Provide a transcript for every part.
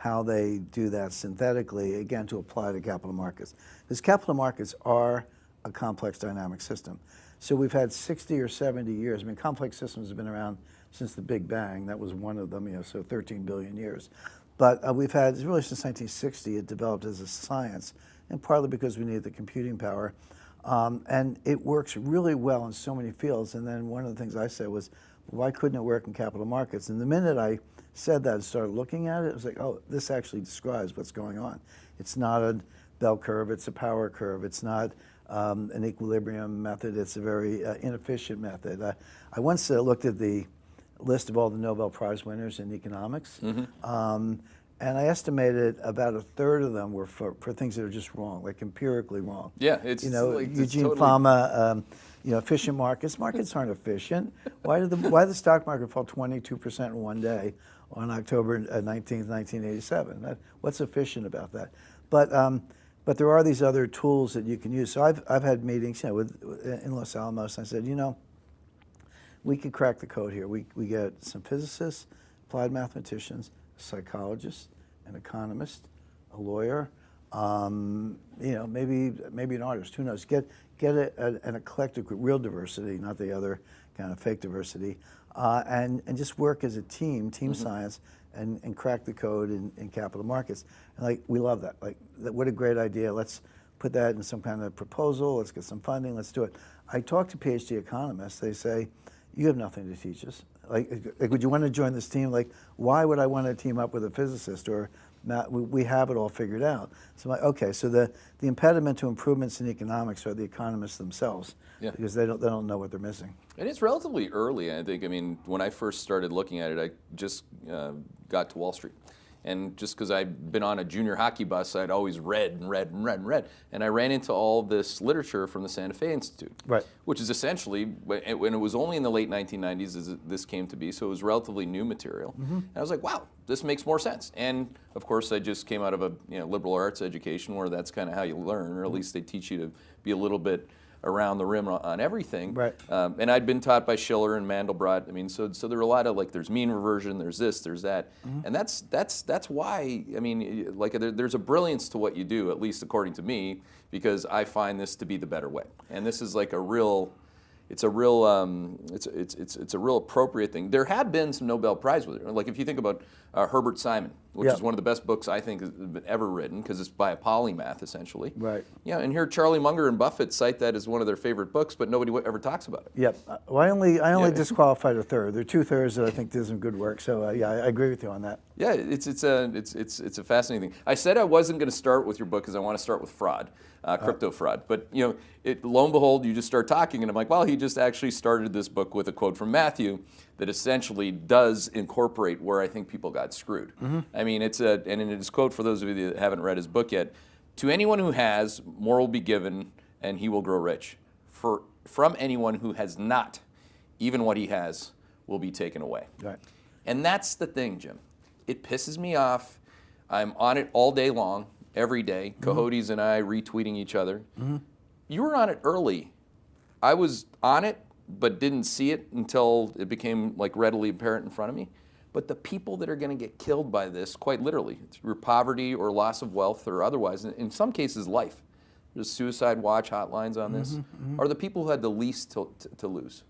how they do that synthetically, again, to apply to capital markets. Because capital markets are a complex dynamic system. So we've had 60 or 70 years. I mean, complex systems have been around since the Big Bang. That was one of them, so 13 billion years. But we've had, really since 1960, it developed as a science, and partly because we needed the computing power. And it works really well in so many fields. And then one of the things I said was, why couldn't it work in capital markets? And the minute I said that and started looking at it, it was like, oh, this actually describes what's going on. It's not a bell curve, it's a power curve. It's not an equilibrium method, it's a very inefficient method. I once looked at the list of all the Nobel Prize winners in economics, and I estimated about a third of them were for things that are just wrong, like empirically wrong. Yeah, it's like it's Eugene totally... Fama, efficient markets. Markets aren't efficient. Why did the stock market fall 22% in one day on October 19th, 1987? What's efficient about that? But there are these other tools that you can use. So I've had meetings, in Los Alamos, and I said, we could crack the code here. We get some physicists, applied mathematicians, a psychologist, an economist, a lawyer, maybe an artist. Who knows? Get an eclectic, real diversity, not the other kind of fake diversity, and just work as a team, science, and crack the code in capital markets. And we love that. What a great idea. Let's put that in some kind of proposal. Let's get some funding. Let's do it. I talk to PhD economists. They say, you have nothing to teach us. Would you want to join this team? Why would I want to team up with a physicist or we have it all figured out? So I'm like, okay, so the impediment to improvements in economics are the economists themselves, because they don't know what they're missing. And it's relatively early, I think. I mean, when I first started looking at it, I just got to Wall Street. And just because I'd been on a junior hockey bus, I'd always read and read and read and read. And I ran into all this literature from the Santa Fe Institute, which is essentially, when it was only in the late 1990s as this came to be, so it was relatively new material. And I was like, wow, this makes more sense. And of course, I just came out of a liberal arts education where that's kind of how you learn, or at least they teach you to be a little bit around the rim on everything. And I'd been taught by Schiller and Mandelbrot. I mean, so there were a lot of there's mean reversion, there's this, there's that, and that's why. I mean, there's a brilliance to what you do, at least according to me, because I find this to be the better way. And this is it's a real appropriate thing. There have been some Nobel Prize winners. Like if you think about Herbert Simon, which is one of the best books I think has been ever written, because it's by a polymath essentially. And here Charlie Munger and Buffett cite that as one of their favorite books, but nobody ever talks about it. Well, I only disqualified a third. There are 2/3 that I think did some good work. So I agree with you on that. Yeah, it's a fascinating thing. I said I wasn't going to start with your book because I want to start with fraud, crypto fraud. But lo and behold, you just start talking, and I'm like, well, he just actually started this book with a quote from Matthew that essentially does incorporate where I think people got screwed. I mean, and in his quote, for those of you that haven't read his book yet, to anyone who has, more will be given, and he will grow rich. From anyone who has not, even what he has will be taken away. And that's the thing, Jim. It pisses me off. I'm on it all day long, every day. Coyotes and I retweeting each other. You were on it early. I was on it, but didn't see it until it became readily apparent in front of me. But the people that are going to get killed by this, quite literally, through poverty or loss of wealth or otherwise, in some cases life, there's suicide watch hotlines on this, are the people who had the least to lose.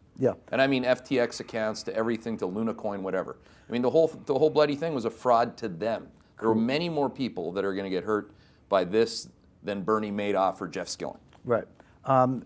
And I mean FTX accounts to everything to Luna Coin, whatever. I mean the whole bloody thing was a fraud to them. There were many more people that are going to get hurt by this than Bernie Madoff or Jeff Skilling.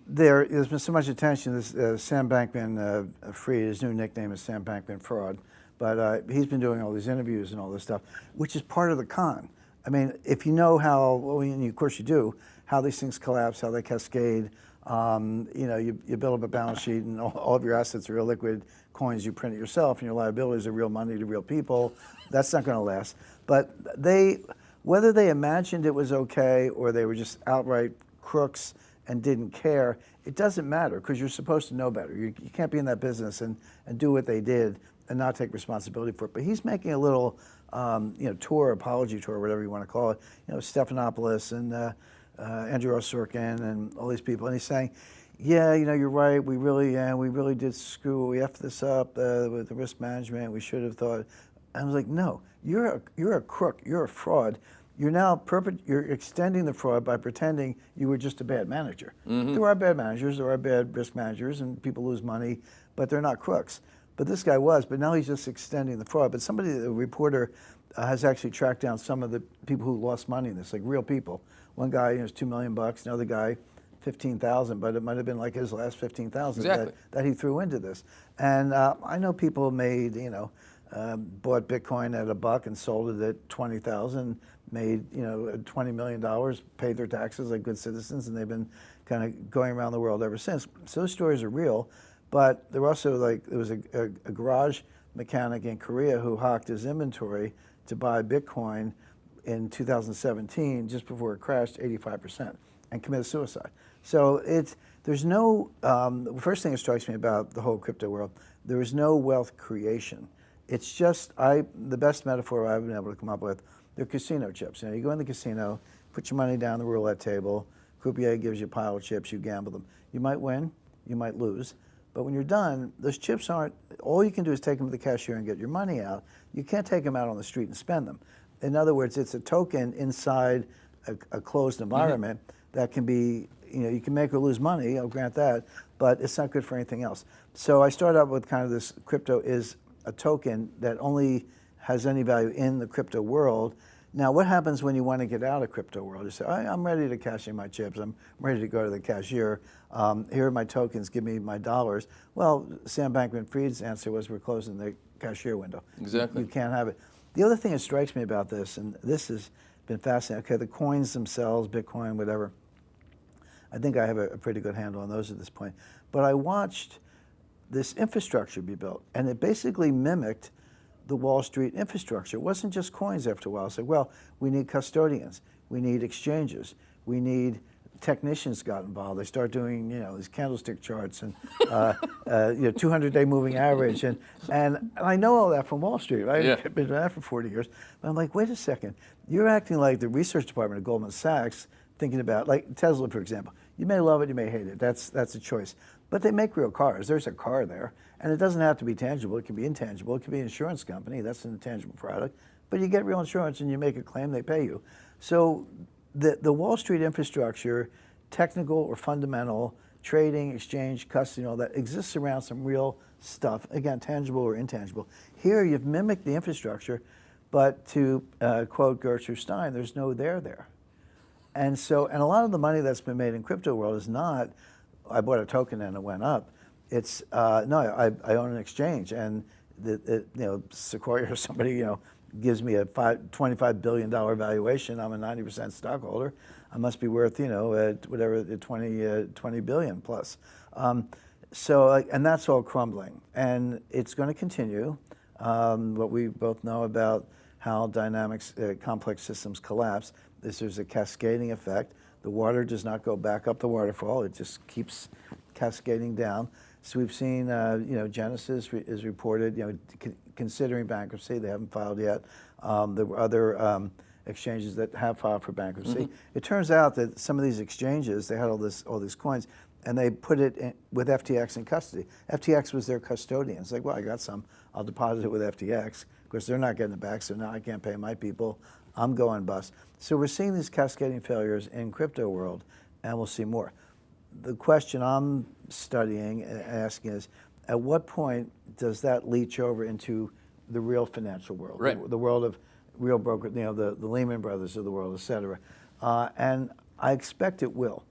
There's been so much attention. This Sam Bankman-Fried, his new nickname is Sam Bankman-Fraud, but he's been doing all these interviews and all this stuff, which is part of the con. I mean, if you know how, of course you do, how these things collapse, how they cascade, you build up a balance sheet and all of your assets are illiquid coins, you print it yourself, and your liabilities are real money to real people. That's not going to last. But whether they imagined it was okay or they were just outright crooks and didn't care, it doesn't matter, because you're supposed to know better. You can't be in that business and do what they did and not take responsibility for it. But he's making a little tour, apology tour, whatever you want to call it, Stephanopoulos and Andrew Ross Sorkin and all these people, and he's saying, yeah, you're right, we really did screw, we effed this up with the risk management, we should have thought. I was like, no, you're a crook, you're a fraud. You're now you're extending the fraud by pretending you were just a bad manager. There are bad managers, there are bad risk managers, and people lose money, but they're not crooks. But this guy was, but now he's just extending the fraud. But a reporter, has actually tracked down some of the people who lost money in this, like real people. One guy, was $2 million, another guy, 15,000, but it might have been like his last 15,000 that he threw into this. And I know people made, bought Bitcoin at $1 and sold it at 20,000, made $20 million, paid their taxes like good citizens, and they've been kind of going around the world ever since. So those stories are real, but there also there was a garage mechanic in Korea who hocked his inventory to buy Bitcoin in 2017, just before it crashed 85%, and committed suicide. So there's no, the first thing that strikes me about the whole crypto world, there is no wealth creation. It's just, the best metaphor I've been able to come up with, they're casino chips. You go in the casino, put your money down the roulette table, croupier gives you a pile of chips, you gamble them. You might win, you might lose, but when you're done, those chips aren't, all you can do is take them to the cashier and get your money out. You can't take them out on the street and spend them. In other words, it's a token inside a closed environment that can be, you can make or lose money, I'll grant that, but it's not good for anything else. So I started out with kind of this crypto is a token that only has any value in the crypto world. Now, what happens when you want to get out of crypto world? You say, I'm ready to cash in my chips. I'm ready to go to the cashier. Here are my tokens. Give me my dollars. Well, Sam Bankman-Fried's answer was, we're closing the cashier window. Exactly. You can't have it. The other thing that strikes me about this, and this has been fascinating, okay, the coins themselves, Bitcoin, whatever, I think I have a pretty good handle on those at this point. But I watched this infrastructure be built, and it basically mimicked the Wall Street infrastructure. It wasn't just coins after a while. It's like, well, we need custodians, we need exchanges, we need technicians got involved. They start doing, these candlestick charts and 200-day moving average, and I know all that from Wall Street, right? Yeah. I've been doing that for 40 years. But I'm like, wait a second, you're acting like the research department of Goldman Sachs, thinking about, like Tesla, for example. You may love it, you may hate it. That's a choice. But they make real cars. There's a car there, and it doesn't have to be tangible. It can be intangible. It can be an insurance company. That's an intangible product. But you get real insurance, and you make a claim, they pay you. So the Wall Street infrastructure, technical or fundamental, trading, exchange, custody, all that exists around some real stuff. Again, tangible or intangible. Here, you've mimicked the infrastructure, but to quote Gertrude Stein, there's no there. And a lot of the money that's been made in crypto world is not, I bought a token and it went up. It's, no, I own an exchange, and Sequoia or somebody, gives me a $25 billion valuation. I'm a 90% stockholder. I must be worth, whatever, 20 billion plus. And that's all crumbling, and it's going to continue. What we both know about how complex systems collapse is there's a cascading effect. The water does not go back up the waterfall. It just keeps cascading down. So we've seen, Genesis is reported, considering bankruptcy. They haven't filed yet. There were other exchanges that have filed for bankruptcy. It turns out that some of these exchanges, they had all these coins, and they put it in with FTX in custody. FTX was their custodian. It's like, well, I got some. I'll deposit it with FTX. Of course, they're not getting it back, so now I can't pay my people. I'm going bust. So we're seeing these cascading failures in crypto world, and we'll see more. The question I'm studying and asking is, at what point does that leach over into the real financial world, right, the world of real broker, the Lehman Brothers of the world, et cetera? And I expect it will.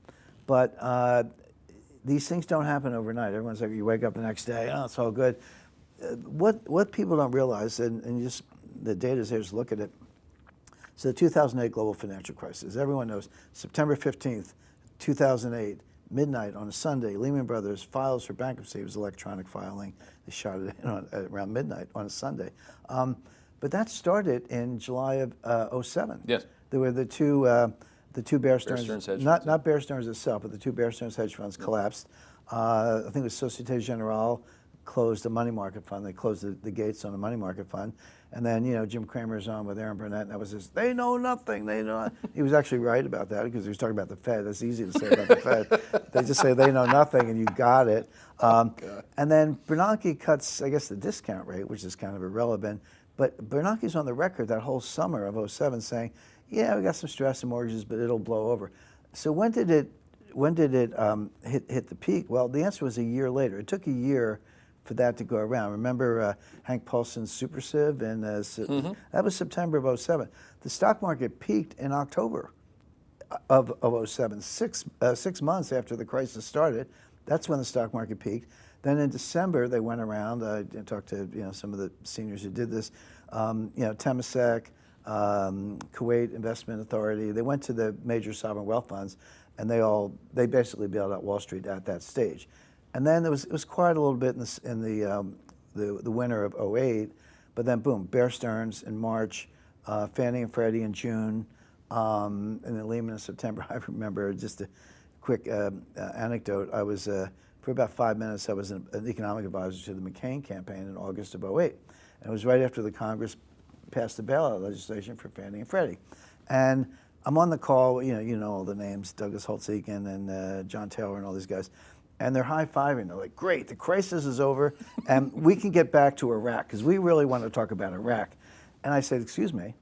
But these things don't happen overnight. Everyone's like, you wake up the next day, oh, it's all good. What people don't realize, and just the data's here, just look at it. So the 2008 global financial crisis, everyone knows, September 15th, 2008, midnight on a Sunday, Lehman Brothers files for bankruptcy. It was electronic filing. They shot it in around midnight on a Sunday. But that started in July of 07. Yes. There were the two Bear Stearns hedge not funds. Bear Stearns itself, but the two Bear Stearns hedge funds collapsed. I think it was Societe Generale closed a money market fund. They closed the gates on a money market fund. And then, Jim Cramer's on with Aaron Burnett, and that was his, they know nothing, they know. He was actually right about that, because he was talking about the Fed. That's easy to say about the Fed. They just say they know nothing, and you got it. And then Bernanke cuts, I guess, the discount rate, which is kind of irrelevant, But Bernanke's on the record that whole summer of '07 saying, yeah, we got some stress in mortgages, but it'll blow over. So when did it hit the peak? Well, the answer was a year later. It took a year for that to go around. Remember Hank Paulson's Super Civ? And that was September of '07. The stock market peaked in October of '07, 6 months after the crisis started. That's when the stock market peaked. Then in December, they went around. I talked to some of the seniors who did this. Temasek, Kuwait Investment Authority. They went to the major sovereign wealth funds, and they basically bailed out Wall Street at that stage. And then it was quiet a little bit in the winter of '08, but then boom, Bear Stearns in March, Fannie and Freddie in June, and then Lehman in September. I remember just a quick anecdote. I was for about 5 minutes. I was an economic advisor to the McCain campaign in August of '08, and it was right after the Congress passed the bailout legislation for Fannie and Freddie, and I'm on the call. You know all the names: Douglas Holtz-Eakin and John Taylor and all these guys. And they're high-fiving. They're like, great, the crisis is over, and we can get back to Iraq, because we really want to talk about Iraq. And I said, excuse me.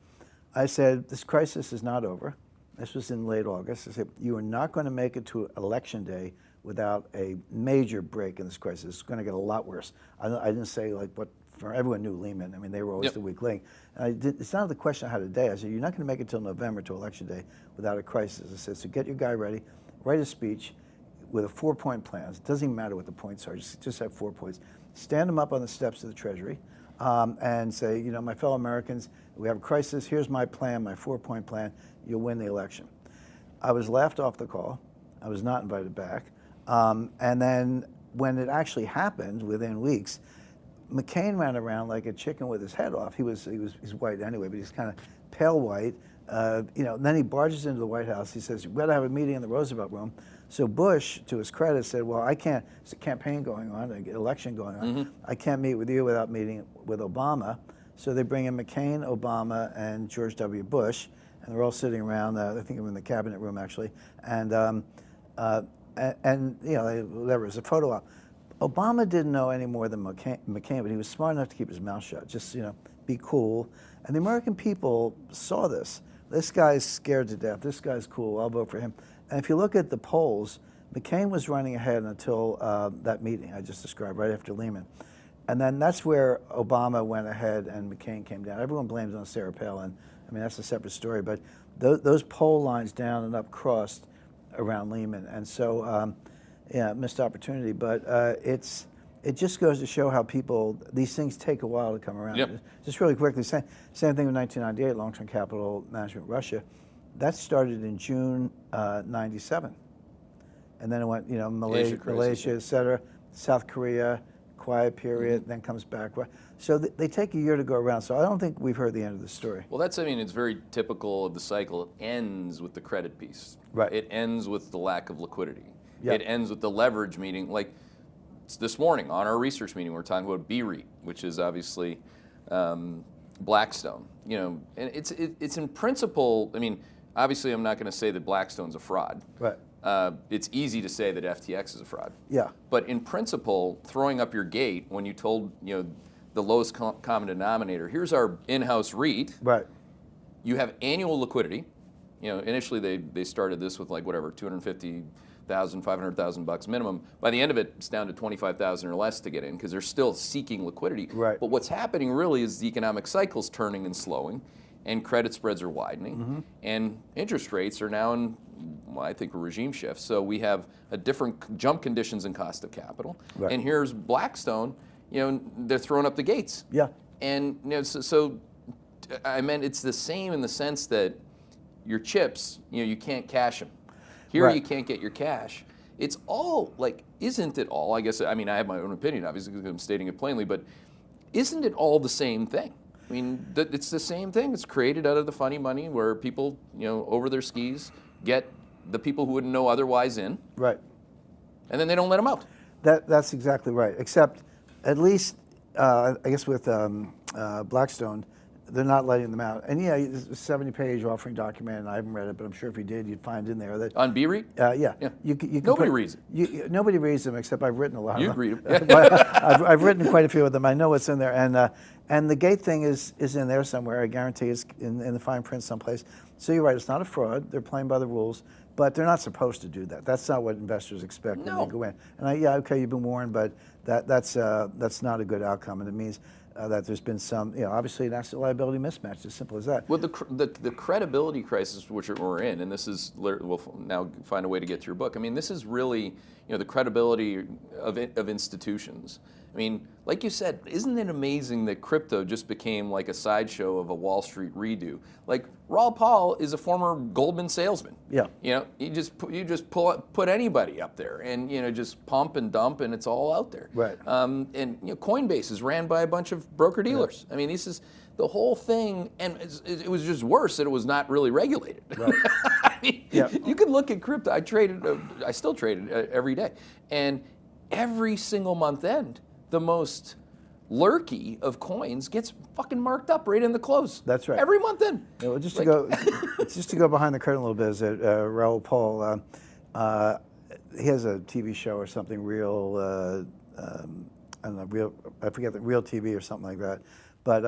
I said, this crisis is not over. This was in late August. I said, you are not going to make it to Election Day without a major break in this crisis. It's going to get a lot worse. I didn't say, like, what, for everyone knew Lehman. I mean, they were always the weak link. And it's not the question I had today. I said, you're not going to make it till November, to Election Day, without a crisis. I said, so get your guy ready, write a speech with a 4-point plan. It doesn't even matter what the points are, just have 4 points. Stand them up on the steps of the Treasury and say, my fellow Americans, we have a crisis, here's my plan, my 4-point plan, you'll win the election. I was laughed off the call. I was not invited back. And then when it actually happened, within weeks, McCain ran around like a chicken with his head off. He's white anyway, but he's kind of pale white. Then he barges into the White House. He says, we got to have a meeting in the Roosevelt Room. So Bush, to his credit, said, well, I can't, there's a campaign going on, an election going on. I can't meet with you without meeting with Obama. So they bring in McCain, Obama, and George W. Bush, and they're all sitting around, I think they were in the cabinet room, actually, and whatever, it's a photo op. Obama didn't know any more than McCain, but he was smart enough to keep his mouth shut, just, be cool. And the American people saw this. This guy's scared to death. This guy's cool. I'll vote for him. And if you look at the polls, McCain was running ahead until that meeting I just described, right after Lehman. And then that's where Obama went ahead and McCain came down. Everyone blames on Sarah Palin. I mean, that's a separate story. But those poll lines down and up crossed around Lehman. And so, missed opportunity. But it just goes to show how these things take a while to come around. Yep. Just really quickly, same thing with 1998, long-term capital management, Russia. That started in June '97, and then it went, Malaysia, et cetera, South Korea, quiet period, then comes back. So they take a year to go around. So I don't think we've heard the end of the story. Well, it's very typical of the cycle. It ends with the credit piece. Right. It ends with the lack of liquidity. Yep. It ends with the leverage meeting. Like this morning on our research meeting, we're talking about BREIT, which is obviously Blackstone. And it's in principle. I mean, obviously, I'm not going to say that Blackstone's a fraud. Right. It's easy to say that FTX is a fraud. Yeah. But in principle, throwing up your gate when you told the lowest common denominator, here's our in-house REIT. Right. You have annual liquidity. Initially they started this with like whatever, $250,000, $500,000 minimum. By the end of it, it's down to $25,000 or less to get in because they're still seeking liquidity. Right. But what's happening really is the economic cycle's turning and slowing, and credit spreads are widening, and interest rates are now in, I think, a regime shift. So we have a different jump conditions in cost of capital. Right. And here's Blackstone, they're throwing up the gates. Yeah. And so I meant it's the same in the sense that your chips, you can't cash them. Here Right. you can't get your cash. It's all isn't it all? I guess I have my own opinion, obviously, because I'm stating it plainly, but isn't it all the same thing? I mean, it's the same thing. It's created out of the funny money where people, over their skis, get the people who wouldn't know otherwise in. Right. And then they don't let them out. That's exactly right. Except, at least, I guess with Blackstone, they're not letting them out. And yeah, it's a 70-page offering document, and I haven't read it, but I'm sure if you did, you'd find in there that On BREIT? yeah. Yeah. You can Nobody put- reads it. Nobody reads them, except I've written a lot You'd of them. read them. I've written quite a few of them. I know what's in there, and the gate thing is in there somewhere. I guarantee it's in the fine print someplace. So you're right. It's not a fraud. They're playing by the rules, but they're not supposed to do that. That's not what investors expect when No. they go in. And okay, you've been warned, but that's not a good outcome, and it means that there's been some, obviously an asset liability mismatch. As simple as that. Well, the credibility crisis which we're in, and this is, we'll now find a way to get to your book. I mean, this is really, the credibility of institutions. I mean, like you said, isn't it amazing that crypto just became like a sideshow of a Wall Street redo? Like Raul Paul is a former Goldman salesman. Yeah. You just put anybody up there, and just pump and dump, and it's all out there. Right. And Coinbase is ran by a bunch of broker dealers. Yeah. I mean, this is the whole thing, and it was just worse that it was not really regulated. Right. I mean, Yeah. you could look at crypto. I still trade it every day, and every single month end, the most lurky of coins gets fucking marked up right in the close. That's right. Every month end. Well, just to go behind the curtain a little bit, is that Raul Paul, he has a TV show or something, Real, I don't know, I forget, Real TV or something like that. But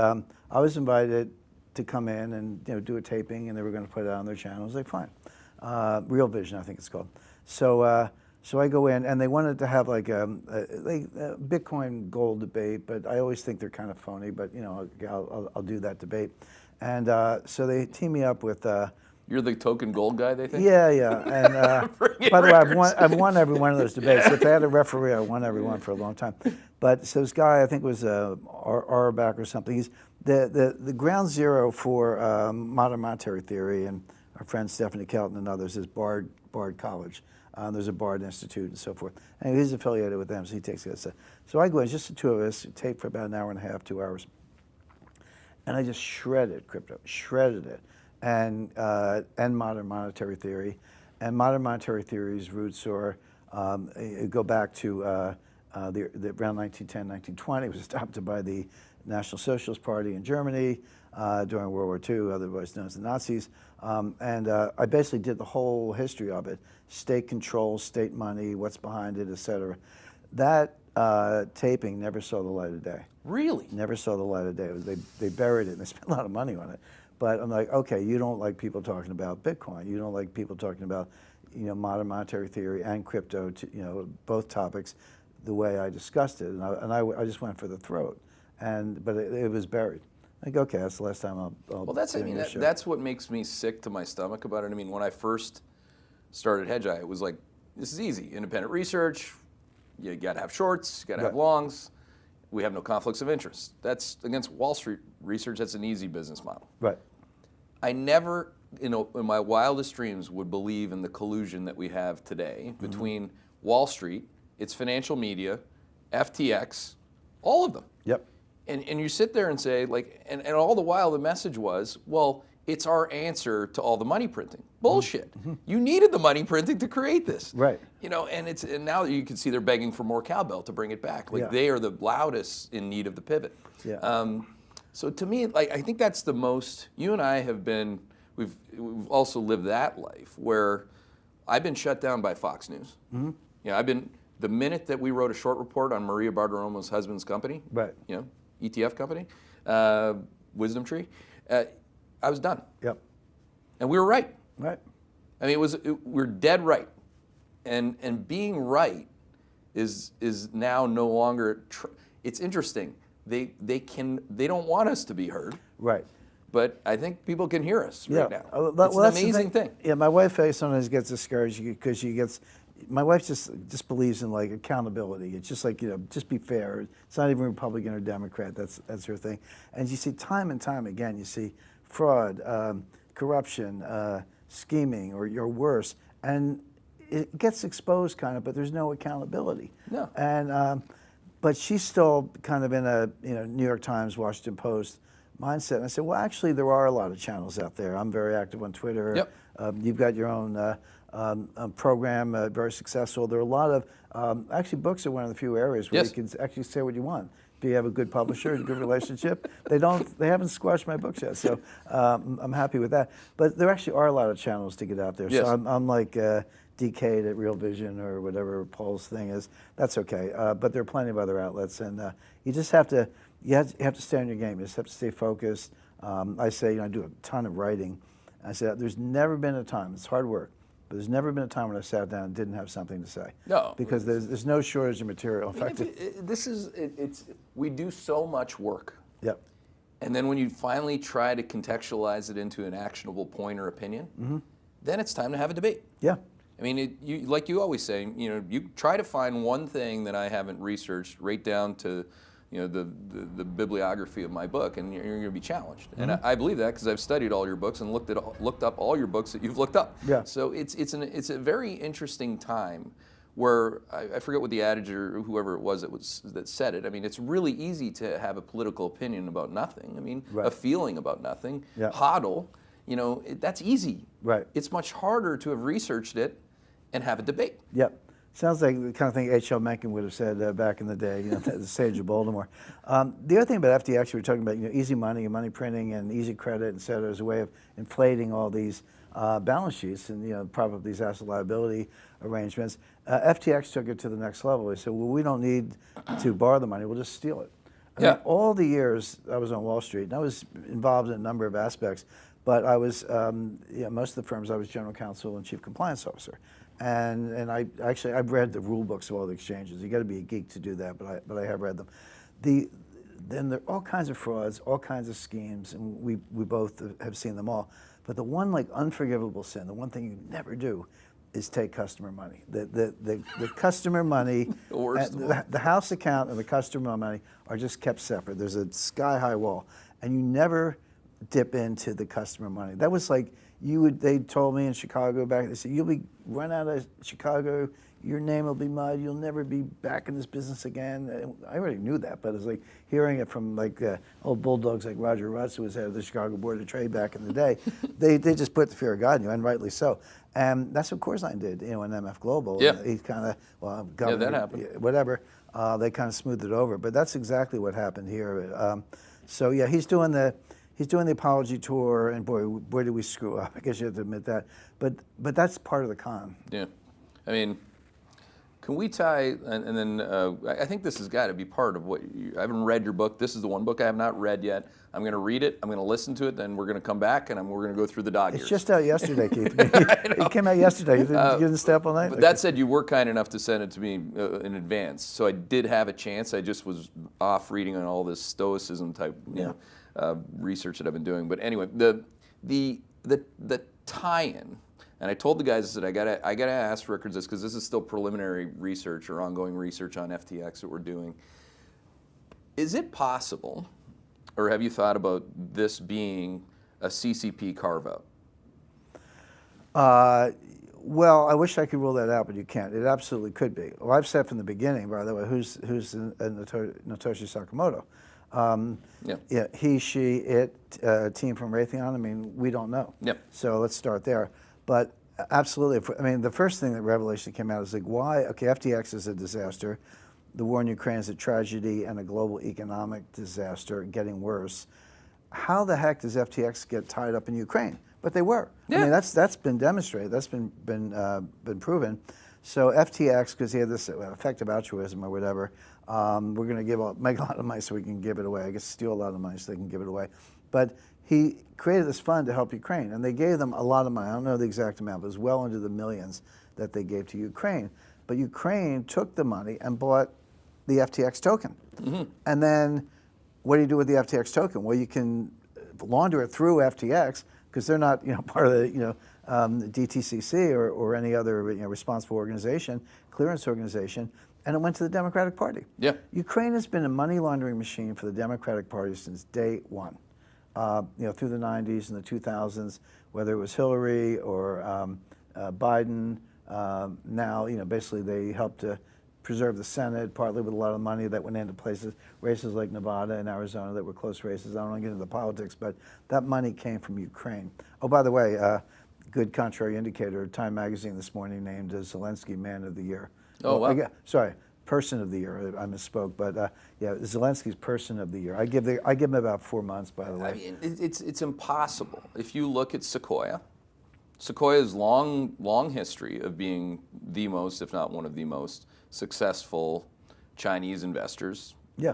I was invited to come in and do a taping, and they were going to put it on their channel. I was like, fine. Real Vision, I think it's called. So I go in, and they wanted to have like a Bitcoin gold debate, but I always think they're kind of phony. But I'll do that debate, and so they team me up with. You're the token gold guy, they think? Yeah. And by the way, I've won every one of those debates. If they had a referee, I won every one for a long time. But so this guy, I think it was Auerbach or something. He's the ground zero for modern monetary theory, and our friend Stephanie Kelton and others is Bard College. There's a Bard Institute and so forth. And he's affiliated with them, so he takes this. So I go in, just the two of us, tape for about an hour and a half, 2 hours. And I just shredded crypto, shredded it, and modern monetary theory. And modern monetary theory's roots are, go back to around 1910, 1920. It was adopted by the National Socialist Party in Germany during World War II, otherwise known as the Nazis. And I basically did the whole history of it: state control, state money, what's behind it, et cetera. That taping never saw the light of day. Really? Never saw the light of day. They buried it, and they spent a lot of money on it. But I'm like, okay, you don't like people talking about Bitcoin. You don't like people talking about, modern monetary theory and crypto, both topics, the way I discussed it. And I just went for the throat. But it was buried. Like, okay, that's the last time I'll well, that's what makes me sick to my stomach about it. I mean, when I first started Hedgeye, it was like, this is easy. Independent research, you got to have shorts, you got to have longs. We have no conflicts of interest. That's against Wall Street research. That's an easy business model. Right. I never, in my wildest dreams, would believe in the collusion that we have today between Wall Street, its financial media, FTX, all of them. Yep. And you sit there and say, and all the while the message was, well, it's our answer to all the money printing. Bullshit. You needed the money printing to create this. Right. And now you can see they're begging for more cowbell to bring it back. They are the loudest in need of the pivot. Yeah. So to me, I think that's the most, you and I have been, we've also lived that life where I've been shut down by Fox News. The minute that we wrote a short report on Maria Bartiromo's husband's company, right. ETF company, Wisdom Tree, I was done. Yep. And we were right. Right. I mean, we're dead right. And being right is now no longer, it's interesting. They don't want us to be heard. Right. But I think people can hear us right now. It's an amazing thing. Yeah, my wife sometimes gets discouraged because my wife just believes in like accountability. It's just like, just be fair. It's not even Republican or Democrat. That's her thing. And you see time and time again, you see fraud, corruption, scheming, or worse. And it gets exposed kind of, but there's no accountability. No. And but she's still kind of in a New York Times, Washington Post mindset. And I said, well, actually, there are a lot of channels out there. I'm very active on Twitter. Yep. You've got your own program, very successful. There are a lot of, actually books are one of the few areas where you can actually say what you want. Do you have a good publisher, a good relationship? They haven't squashed my books yet, so I'm happy with that. But there actually are a lot of channels to get out there. Yes. So I'm like DK'd at Real Vision or whatever Paul's thing is. That's okay. But there are plenty of other outlets, and you just have to stay on your game. You just have to stay focused. I say, I do a ton of writing. I said, there's never been a time, it's hard work, but there's never been a time when I sat down and didn't have something to say. No. Because there's no shortage of material. In fact, we do so much work. Yep. And then when you finally try to contextualize it into an actionable point or opinion, then it's time to have a debate. Yeah. I mean, like you always say, you try to find one thing that I haven't researched right down to the bibliography of my book, and you're going to be challenged. And I believe that because I've studied all your books and looked up all your books that you've looked up. Yeah. So it's a very interesting time where I forget what the adage or whoever it was that said it. I mean, it's really easy to have a political opinion about nothing. I mean, Right. a feeling about nothing. Yeah. Hodl, that's easy. Right. It's much harder to have researched it and have a debate. Yep. Sounds like the kind of thing H.L. Mencken would have said back in the day, the sage of Baltimore. The other thing about FTX, we were talking about, easy money and money printing and easy credit, et cetera, as a way of inflating all these balance sheets and, probably these asset liability arrangements. FTX took it to the next level. They said, well, we don't need to borrow the money, we'll just steal it. I mean, all the years I was on Wall Street, and I was involved in a number of aspects, but I was, most of the firms, I was general counsel and chief compliance officer. And I've read the rule books of all the exchanges. You got to be a geek to do that, but I have read them. Then there are all kinds of frauds, all kinds of schemes, and we both have seen them all. But the one unforgivable sin, the one thing you never do, is take customer money. The customer money, The worst the house account and the customer money are just kept separate. There's a sky-high wall, and you never dip into the customer money. That was like they told me in Chicago back, they said, you'll be run out of Chicago, your name will be mud, you'll never be back in this business again. And I already knew that, but it's like hearing it from old bulldogs like Roger Rutz, who was head of the Chicago Board of Trade back in the day. they just put the fear of God in you, and rightly so. And that's what Corzine did, in MF Global. Yeah. He kind of, that happened. Whatever, they kind of smoothed it over. But that's exactly what happened here. So yeah, he's doing the apology tour, and boy, did we screw up. I guess you have to admit that. But that's part of the con. Yeah. I mean, can we tie, and then I think this has got to be part of what I haven't read your book. This is the one book I have not read yet. I'm going to read it. I'm going to listen to it. Then we're going to come back, and we're going to go through the dog ears. It's just out yesterday, Keith. It came out yesterday. You didn't stay up all night? But that said, you were kind enough to send it to me in advance. So I did have a chance. I just was off reading on all this stoicism type research that I've been doing. But anyway, the tie-in, and I told the guys, I said, I gotta ask Rickards this because this is still preliminary research or ongoing research on FTX that we're doing. Is it possible, or have you thought about this being a CCP carve-out? Well, I wish I could rule that out, but you can't. It absolutely could be. Well, I've said from the beginning, by the way, who's Natoshi Sakamoto. Yeah, he, she, it, team from Raytheon. I mean, we don't know. Yep. So let's start there. But absolutely, I mean, the first thing that revelation came out is like, why? Okay, FTX is a disaster. The war in Ukraine is a tragedy and a global economic disaster, getting worse. How the heck does FTX get tied up in Ukraine? But they were. Yeah. I mean, that's been demonstrated. That's been proven. So FTX, because he had this effective altruism or whatever, we're going to make a lot of money so we can give it away. I guess steal a lot of money so they can give it away. But he created this fund to help Ukraine, and they gave them a lot of money. I don't know the exact amount, but it was well into the millions that they gave to Ukraine. But Ukraine took the money and bought the FTX token. Mm-hmm. And then what do you do with the FTX token? Well, you can launder it through FTX because they're not part of the DTCC or any other responsible organization, clearance organization, and it went to the Democratic Party. Yeah. Ukraine has been a money laundering machine for the Democratic Party since day one. Through the 90s and the 2000s, whether it was Hillary or Biden, now basically they helped to preserve the Senate, partly with a lot of money that went into races like Nevada and Arizona that were close races. I don't want to get into the politics, but that money came from Ukraine. Oh, by the way, good contrary indicator, Time Magazine this morning named Zelensky Man of the Year. Oh, wow. Person of the year. I misspoke, but yeah, Zelensky's person of the year. I give him about 4 months, by the way. I mean, it's impossible. If you look at Sequoia's long history of being the most, if not one of the most successful Chinese investors. Yeah.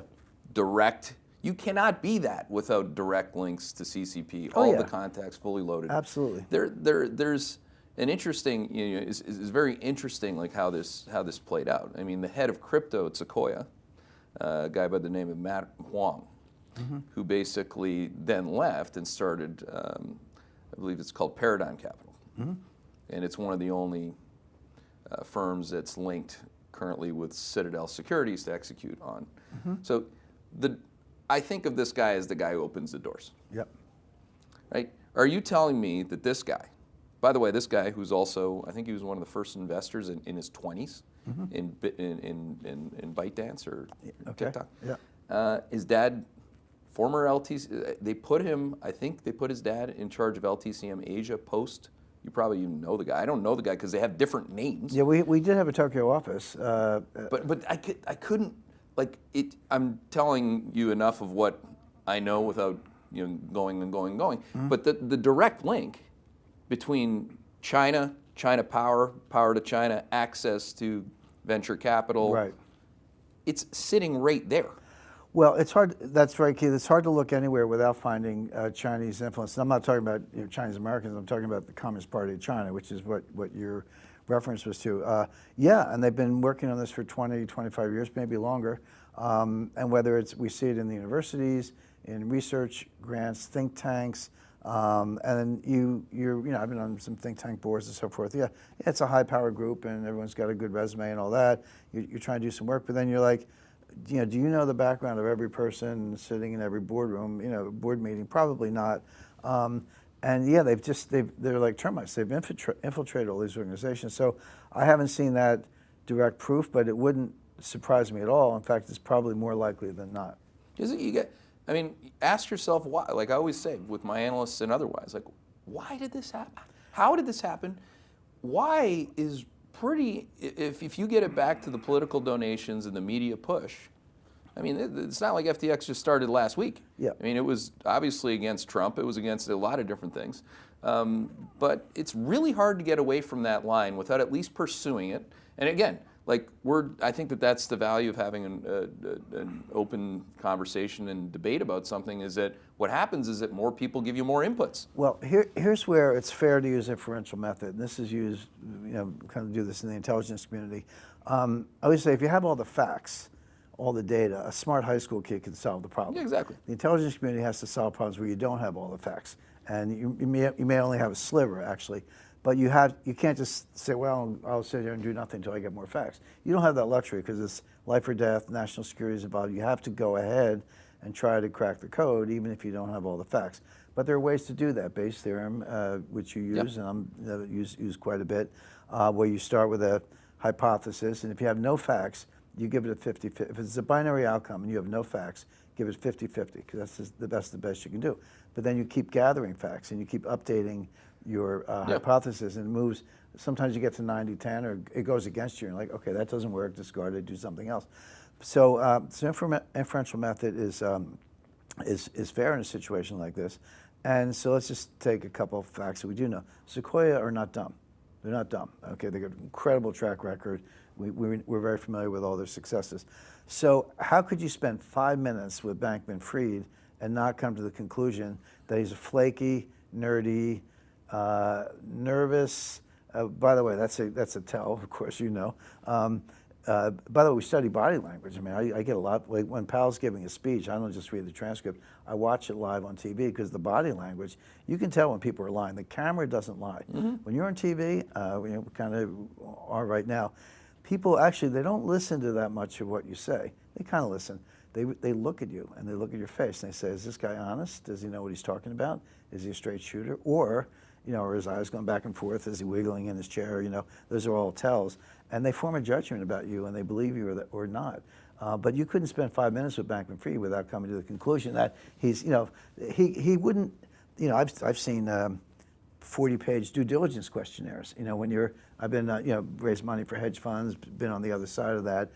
Direct. You cannot be that without direct links to CCP. Oh, All yeah. the contacts fully loaded. Absolutely. There's an interesting. Is very interesting, like how this played out. I mean, the head of crypto at Sequoia, a guy by the name of Matt Huang, who basically then left and started. I believe it's called Paradigm Capital, and it's one of the only firms that's linked currently with Citadel Securities to execute on. So I think of this guy as the guy who opens the doors. Yep. Right? Are you telling me that this guy, by the way, this guy who's also, I think he was one of the first investors in his 20s in ByteDance or TikTok. Yeah. His dad, former LTC, I think they put his dad in charge of LTCM Asia post. You probably even know the guy. I don't know the guy because they have different names. Yeah, we did have a Tokyo office. But I couldn't, like, I'm telling you enough of what I know without going. But the direct link between China power to China, access to venture capital, Right. it's sitting right there. Well, it's hard. That's right, Keith. It's hard to look anywhere without finding Chinese influence. And I'm not talking about Chinese Americans. I'm talking about the Communist Party of China, which is what your reference was to. Yeah, and they've been working on this for 20, 25 years, maybe longer. And whether we see it in the universities, in research grants, think tanks, and then I've been on some think tank boards and so forth. Yeah, it's a high-powered group, and everyone's got a good resume and all that. You're trying to do some work, but then you're like, do you know the background of every person sitting in every boardroom, board meeting? Probably not. And yeah, they're like termites. They've infiltrated all these organizations. So I haven't seen that direct proof, but it wouldn't surprise me at all. In fact, it's probably more likely than not. Ask yourself why. Like I always say with my analysts and otherwise, like, why did this happen? How did this happen? Why is pretty, if you get it back to the political donations and the media push, I mean, it's not like FTX just started last week. Yeah. I mean, it was obviously against Trump. It was against a lot of different things. But it's really hard to get away from that line without at least pursuing it. And again, I think that's the value of having an open conversation and debate about something, is that what happens is that more people give you more inputs. Well, here's where it's fair to use inferential method. And this is used, kind of do this in the intelligence community. I always say if you have all the facts, all the data, a smart high school kid can solve the problem. Yeah, exactly. The intelligence community has to solve problems where you don't have all the facts. And you may only have a sliver, actually. But you can't just say, well, I'll sit here and do nothing until I get more facts. You don't have that luxury because it's life or death, national security is involved. You have to go ahead and try to crack the code, even if you don't have all the facts. But there are ways to do that. Bayes' theorem, which you use, and I'm use quite a bit, where you start with a hypothesis, and if you have no facts, you give it a 50-50. If it's a binary outcome and you have no facts, give it 50-50, because that's the best you can do. But then you keep gathering facts and you keep updating your hypothesis, and it moves. Sometimes you get to 90-10, or it goes against you, and you're like, okay, that doesn't work, discard it, do something else. So, inferential method is fair in a situation like this. And so let's just take a couple of facts that we do know. Sequoia are not dumb. They're not dumb. Okay, they've got an incredible track record. We're very familiar with all their successes. So how could you spend 5 minutes with Bankman-Fried and not come to the conclusion that he's a flaky, nerdy, nervous? By the way, that's a tell. Of course, you know. By the way, we study body language. I mean, I get a lot. Like when Powell's giving a speech, I don't just read the transcript. I watch it live on TV because the body language, you can tell when people are lying. The camera doesn't lie. When you're on TV, we kind of are right now. People actually, they don't listen to that much of what you say. They kind of listen. They look at you and they look at your face and they say, is this guy honest? Does he know what he's talking about? Is he a straight shooter? Or, are his eyes going back and forth? Is he wiggling in his chair? Those are all tells. And they form a judgment about you and they believe you or not. But you couldn't spend 5 minutes with Bankman-Fried without coming to the conclusion that he's, he wouldn't, I've seen 40-page due diligence questionnaires. When I've been, raised money for hedge funds, been on the other side of that.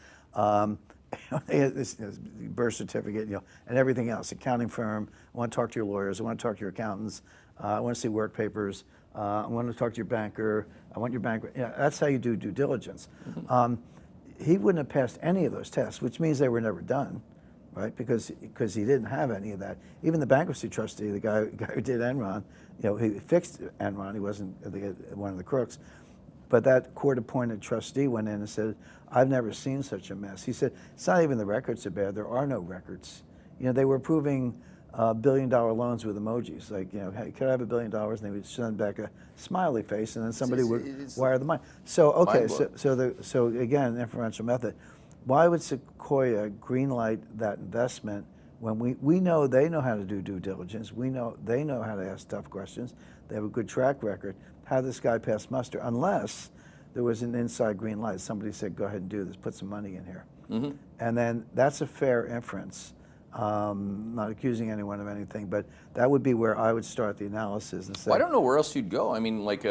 This birth certificate, and everything else. Accounting firm. I want to talk to your lawyers. I want to talk to your accountants. I want to see work papers. I want to talk to your banker. I want your banker. That's how you do due diligence. He wouldn't have passed any of those tests, which means they were never done, right? Because he didn't have any of that. Even the bankruptcy trustee, the guy who did Enron, he fixed Enron. He wasn't one of the crooks. But that court-appointed trustee went in and said, I've never seen such a mess. He said, it's not even the records are bad. There are no records. They were approving billion-dollar loans with emojis. Like, hey, could I have $1 billion? And they would send back a smiley face, and then somebody would wire the money. So, okay, so again, inferential method. Why would Sequoia greenlight that investment when we know they know how to do due diligence? We know they know how to ask tough questions. They have a good track record. How did this guy pass muster? Unless there was an inside green light. Somebody said, go ahead and do this, put some money in here. And then that's a fair inference. Not accusing anyone of anything, but that would be where I would start the analysis and say. Well, I don't know where else you'd go. I mean, like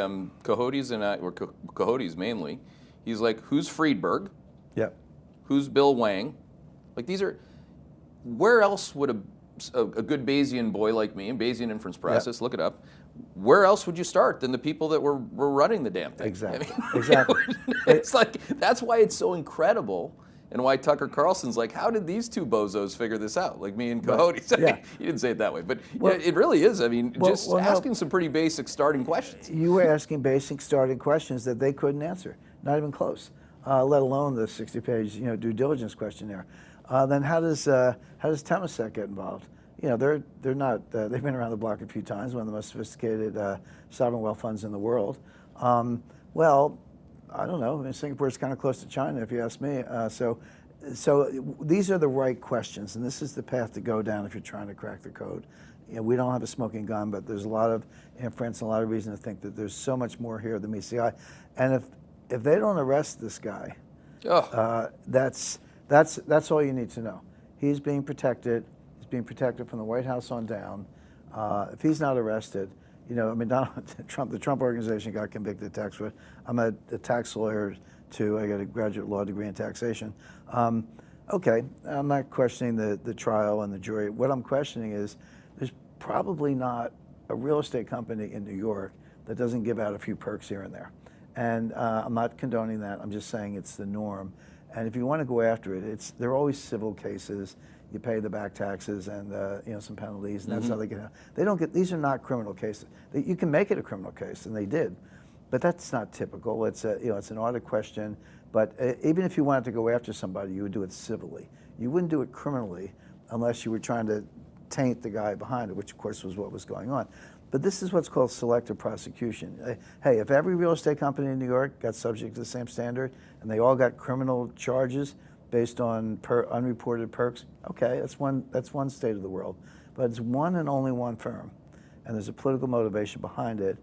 Coyotes or Coyotes mainly. He's like, who's Friedberg? Yep. Who's Bill Wang? Like these are. Where else would a good Bayesian boy like me, and Bayesian inference process, look it up. Where else would you start than the people that were running the damn thing? Exactly. I mean, Exactly. It's like that's why it's so incredible. And why Tucker Carlson's like, how did these two bozos figure this out? Like me and Coyotes. Yeah. He didn't say it that way, but it really is. I mean, asking some pretty basic starting questions. You were asking basic starting questions that they couldn't answer, not even close, let alone the 60-page due diligence questionnaire. Then how does Temasek get involved? They're not. They've been around the block a few times. One of the most sophisticated sovereign wealth funds in the world. Well, I don't know. I mean, Singapore's kind of close to China, if you ask me. So these are the right questions, and this is the path to go down if you're trying to crack the code. We don't have a smoking gun, but there's a lot of inference and a lot of reason to think that there's so much more here than meets the eye. And if they don't arrest this guy, that's all you need to know. He's being protected. He's being protected from the White House on down. If he's not arrested, Donald Trump, the Trump organization got convicted of tax fraud. I'm a tax lawyer too. I got a graduate law degree in taxation. Okay, I'm not questioning the trial and the jury. What I'm questioning is there's probably not a real estate company in New York that doesn't give out a few perks here and there. And I'm not condoning that. I'm just saying it's the norm. And if you want to go after it, they're always civil cases. You pay the back taxes and some penalties, and that's how they get out. They don't get. These are not criminal cases. You can make it a criminal case, and they did, but that's not typical. It's it's an audit question. But even if you wanted to go after somebody, you would do it civilly. You wouldn't do it criminally unless you were trying to taint the guy behind it, which of course was what was going on. But this is what's called selective prosecution. Hey, if every real estate company in New York got subject to the same standard, and they all got criminal charges based on unreported perks, okay, that's one state of the world. But it's one and only one firm, and there's a political motivation behind it.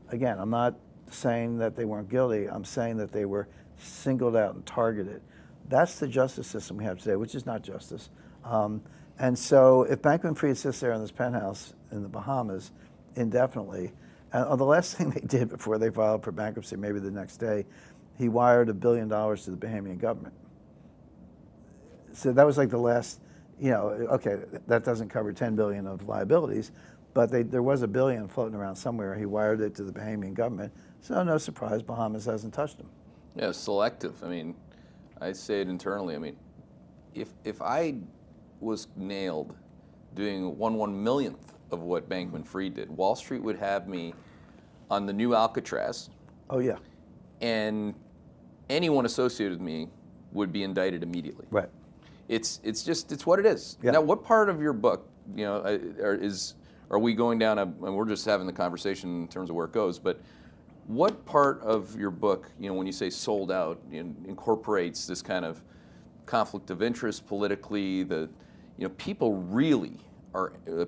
Again, I'm not saying that they weren't guilty. I'm saying that they were singled out and targeted. That's the justice system we have today, which is not justice. And so if Bankman-Fried sits there in this penthouse in the Bahamas indefinitely, and the last thing they did before they filed for bankruptcy, maybe the next day, he wired $1 billion to the Bahamian government. So that was like the last, okay, that doesn't cover $10 billion of liabilities, but there was $1 billion floating around somewhere. He wired it to the Bahamian government. So no surprise, Bahamas hasn't touched him. Yeah, selective. I mean, I say it internally. I mean, if I was nailed doing 1/1,000,000th of what Bankman-Fried did, Wall Street would have me on the new Alcatraz. Oh yeah. And anyone associated with me would be indicted immediately. Right. It's what it is. Yeah. Now, what part of your book, are we going down and we're just having the conversation in terms of where it goes, but what part of your book, when you say sold out, incorporates this kind of conflict of interest politically, people really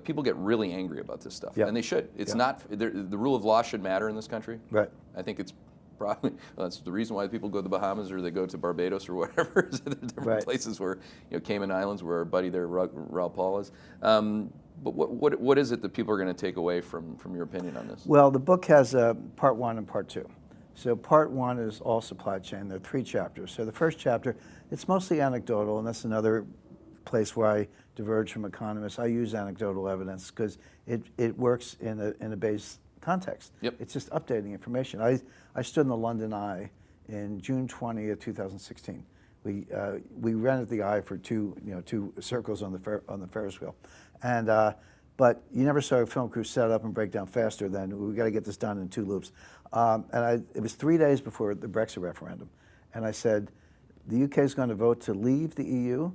people get really angry about this stuff, and they should. It's not, the rule of law should matter in this country. Right. I think it's probably, that's the reason why people go to the Bahamas or they go to Barbados or whatever, different places where, Cayman Islands, where our buddy there, Raul Paul is. But what is it that people are going to take away from your opinion on this? Well, the book has part 1 and part 2. So part one is all supply chain. There are 3 chapters. So the first chapter, it's mostly anecdotal, and that's another place where I diverge from economists. I use anecdotal evidence because it works in a base context. Yep. It's just updating information. I stood in the London Eye in June 20th, 2016. We rented the Eye for two circles on the Ferris wheel, and but you never saw a film crew set up and break down faster than we got to get this done in 2 loops. It was 3 days before the Brexit referendum, and I said, the UK is going to vote to leave the EU,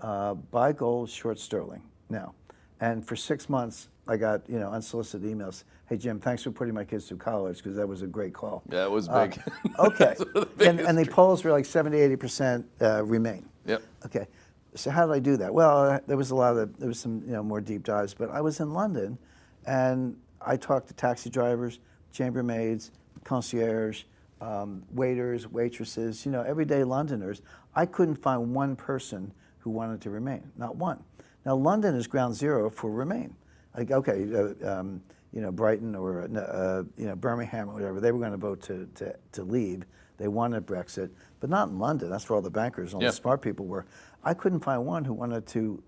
buy gold, short sterling now. And for 6 months, I got unsolicited emails. Hey Jim, thanks for putting my kids through college because that was a great call. Yeah, it was big. Okay, and the polls were like 70-80% remain. Yep. Okay, so how did I do that? Well, there was some more deep dives, but I was in London, and I talked to taxi drivers, chambermaids, concierge, waiters, waitresses, everyday Londoners. I couldn't find one person who wanted to remain, not one. Now London is ground zero for remain. Like Brighton or Birmingham or whatever, they were going to vote to leave. They wanted Brexit, but not in London. That's where all the bankers and all the smart people were. I couldn't find one who wanted to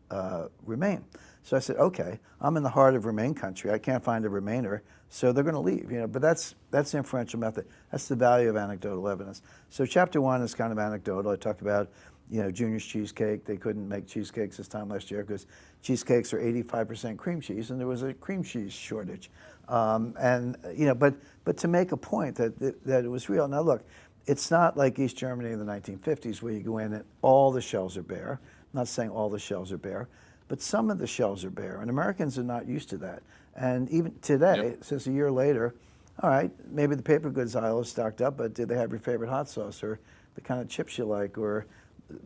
remain. So I said, okay, I'm in the heart of Remain country. I can't find a Remainer, so they're going to leave. But that's the inferential method. That's the value of anecdotal evidence. So chapter 1 is kind of anecdotal. I talked about Junior's cheesecake. They couldn't make cheesecakes this time last year because cheesecakes are 85% cream cheese, and there was a cream cheese shortage. But to make a point that it was real. Now look, it's not like East Germany in the 1950s where you go in and all the shelves are bare. I'm not saying all the shelves are bare, but some of the shelves are bare, and Americans are not used to that. And even today, since a year later, all right, maybe the paper goods aisle is stocked up, but do they have your favorite hot sauce or the kind of chips you like or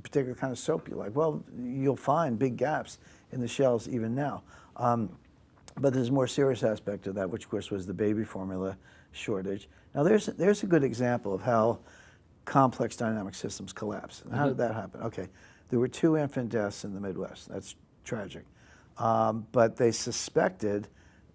particular kind of soap you like? Well, you'll find big gaps in the shelves even now. But there's a more serious aspect of that, which of course was the baby formula shortage. Now there's a good example of how complex dynamic systems collapse. And how did that happen? Okay, there were 2 infant deaths in the Midwest. That's tragic. But they suspected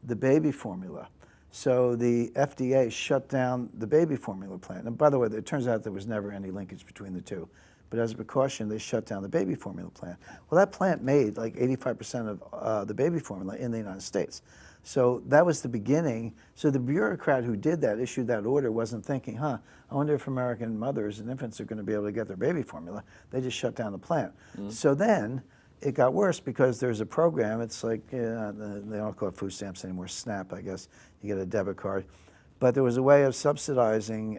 the baby formula. So the FDA shut down the baby formula plant. And by the way, it turns out there was never any linkage between the 2. But as a precaution, they shut down the baby formula plant. Well, that plant made like 85% of the baby formula in the United States. So that was the beginning. So the bureaucrat who did that, issued that order, wasn't thinking, I wonder if American mothers and infants are going to be able to get their baby formula. They just shut down the plant. So then it got worse because there's a program. It's like, they don't call it food stamps anymore, SNAP, I guess. You get a debit card. But there was a way of subsidizing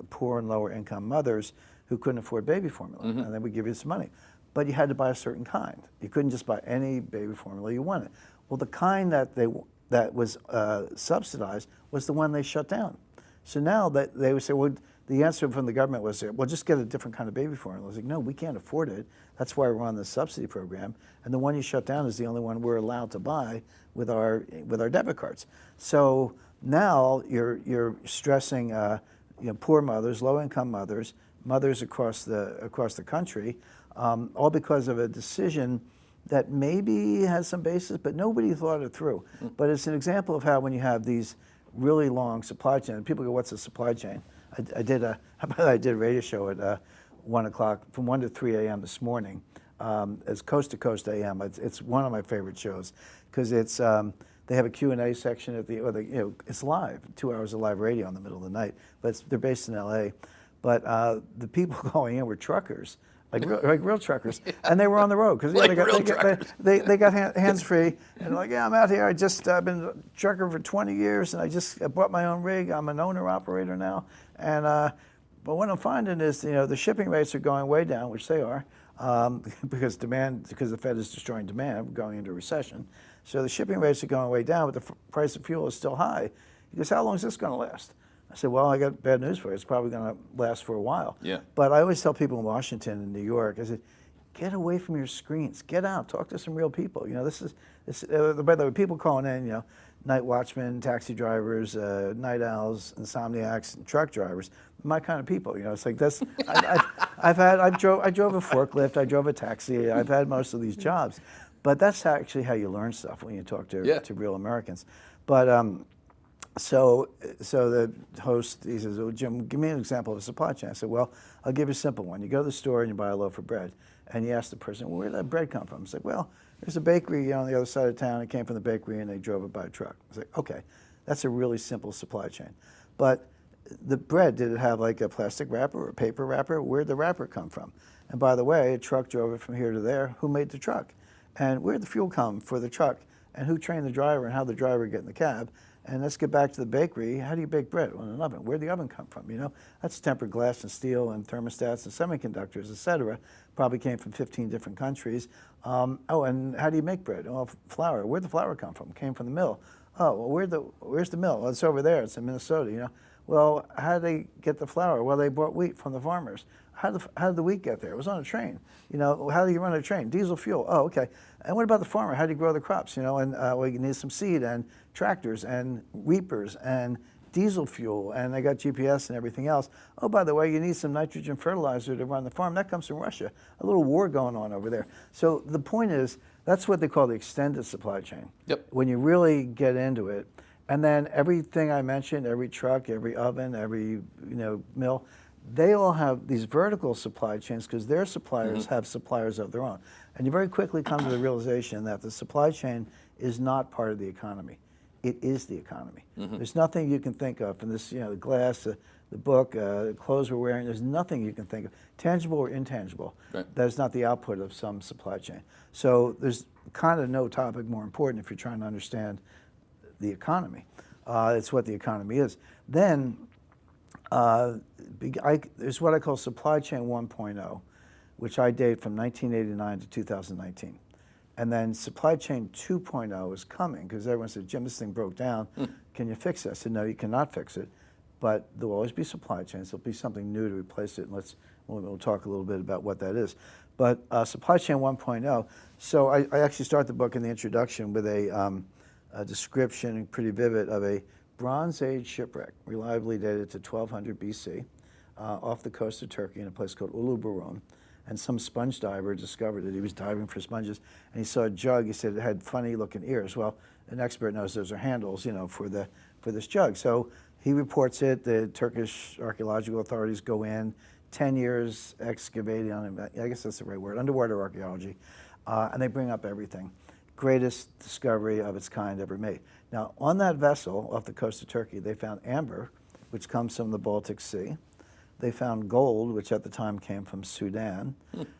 poor and lower income mothers who couldn't afford baby formula, and then we give you some money. But you had to buy a certain kind. You couldn't just buy any baby formula you wanted. Well, the kind that was subsidized was the one they shut down. So now that they would say, well, the answer from the government was, well, just get a different kind of baby formula. I was like, no, we can't afford it. That's why we're on the subsidy program, and the one you shut down is the only one we're allowed to buy with our debit cards. So now you're stressing poor mothers, low-income mothers, mothers across the country, all because of a decision that maybe has some basis, but nobody thought it through. But it's an example of how when you have these really long supply chains, people go, what's a supply chain? I did a radio show at 1 o'clock, from 1 to 3 a.m. this morning. It's Coast to Coast AM. It's one of my favorite shows because it's they have a Q&A section at it's live, 2 hours of live radio in the middle of the night. But they're based in LA. But the people going in were truckers, like real truckers, and they were on the road because they got hands free, and like, I'm out here. I've been a trucker for 20 years, and I bought my own rig. I'm an owner operator now, and but what I'm finding is the shipping rates are going way down, which they are, because the Fed is destroying demand, going into recession. So the shipping rates are going way down, but the price of fuel is still high. He goes, how long is this going to last? I said, well, I got bad news for you. It's probably going to last for a while. Yeah. But I always tell people in Washington and New York, I said, get away from your screens. Get out. Talk to some real people. By the way, people calling in, night watchmen, taxi drivers, night owls, insomniacs, and truck drivers, my kind of people. It's like this. I drove a forklift. I drove a taxi. I've had most of these jobs. But that's actually how you learn stuff when you talk to real Americans. But So the host, he says, well, Jim, give me an example of a supply chain. I said, well, I'll give you a simple one. You go to the store and you buy a loaf of bread, and you ask the person, well, where did that bread come from? It's like, well, there's a bakery on the other side of town. It came from the bakery, and they drove it by a truck. It's like, okay, that's a really simple supply chain. But the bread, did it have like a plastic wrapper or a paper wrapper? Where'd the wrapper come from? And by the way, a truck drove it from here to there. Who made the truck? And where'd the fuel come for the truck? And who trained the driver, and how the driver get in the cab? And let's get back to the bakery. How do you bake bread? Well, in an oven. Where'd the oven come from? You know, that's tempered glass and steel and thermostats and semiconductors, et cetera. Probably came from 15 different countries. Oh, and how do you make bread? Well, flour. Where'd the flour come from? Came from the mill. Oh, well, where's the mill? Well, it's over there. It's in Minnesota, you know. Well, how did they get the flour? Well, they bought wheat from the farmers. How did the wheat get there? It was on a train. You know, how do you run a train? Diesel fuel. Oh, okay. And what about the farmer? How do you grow the crops? You know, and well, you need some seed and tractors and reapers and diesel fuel, and they got GPS and everything else. Oh, by the way, you need some nitrogen fertilizer to run the farm. That comes from Russia. A little war going on over there. So the point is, that's what they call the extended supply chain. Yep. When you really get into it, and then everything I mentioned, every truck, every oven, every mill, they all have these vertical supply chains because their suppliers have suppliers of their own. And you very quickly come to the realization that the supply chain is not part of the economy. It is the economy. There's nothing you can think of from this, the glass, the book, the clothes we're wearing, there's nothing you can think of, tangible or intangible, that is not the output of some supply chain. So there's kind of no topic more important if you're trying to understand the economy. It's what the economy is. Then there's what I call supply chain 1.0, which I date from 1989 to 2019. And then supply chain 2.0 is coming because everyone said, Jim, this thing broke down. Can you fix it? I said, no, you cannot fix it. But there will always be supply chains. There'll be something new to replace it. And we'll talk a little bit about what that is. But supply chain 1.0. So I actually start the book in the introduction with a description, pretty vivid, of a Bronze Age shipwreck, reliably dated to 1200 BC, off the coast of Turkey in a place called Uluburun. And some sponge diver discovered it. He was diving for sponges, and he saw a jug. He said it had funny-looking ears. Well, an expert knows those are handles, for this jug. So he reports it. The Turkish archaeological authorities go in, 10 years excavating on it. I guess that's the right word, underwater archaeology, and they bring up everything. Greatest discovery of its kind ever made. Now, on that vessel off the coast of Turkey, they found amber, which comes from the Baltic Sea. They found gold, which at the time came from Sudan.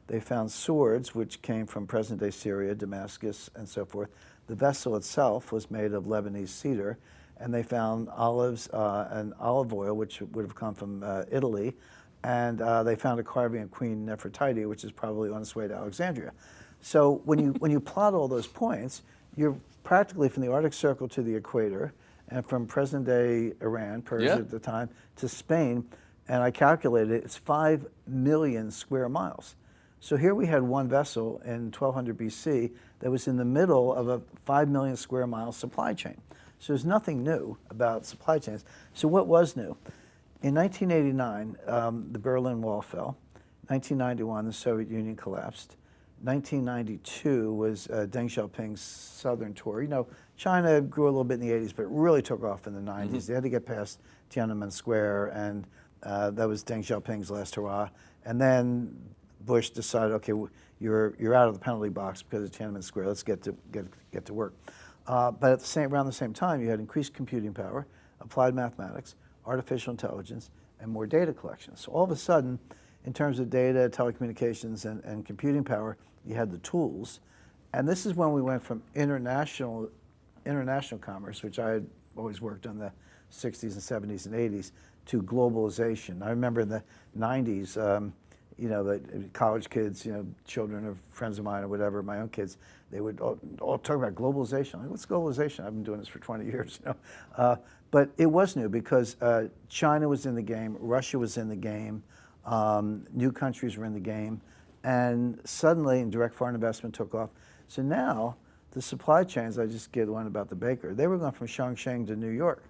They found swords, which came from present-day Syria, Damascus, and so forth. The vessel itself was made of Lebanese cedar, and they found olives and olive oil, which would have come from Italy, and they found a carving of Queen Nefertiti, which is probably on its way to Alexandria. So when you plot all those points, you're practically from the Arctic Circle to the equator, and from present-day Iran, Persia at the time, to Spain. And I calculated it's 5 million square miles. So here we had one vessel in 1200 BC that was in the middle of a 5 million square mile supply chain. So there's nothing new about supply chains. So what was new? In 1989, the Berlin Wall fell. 1991, the Soviet Union collapsed. 1992 was Deng Xiaoping's southern tour. China grew a little bit in the 80s, but it really took off in the 90s. They had to get past Tiananmen Square, and that was Deng Xiaoping's last hurrah. And then Bush decided, okay, you're out of the penalty box because of Tiananmen Square. Let's get to work. But at around the same time, you had increased computing power, applied mathematics, artificial intelligence, and more data collection. So all of a sudden, in terms of data, telecommunications, and computing power, you had the tools. And this is when we went from international commerce, which I had always worked on the 60s and 70s and 80s, to globalization. I remember in the 90s, the college kids, children of friends of mine or whatever, my own kids, they would all talk about globalization. I'm like, what's globalization? I've been doing this for 20 years, But it was new because China was in the game, Russia was in the game, new countries were in the game, and suddenly direct foreign investment took off. So now the supply chains, I just gave one about the baker, they were going from Chongqing to New York,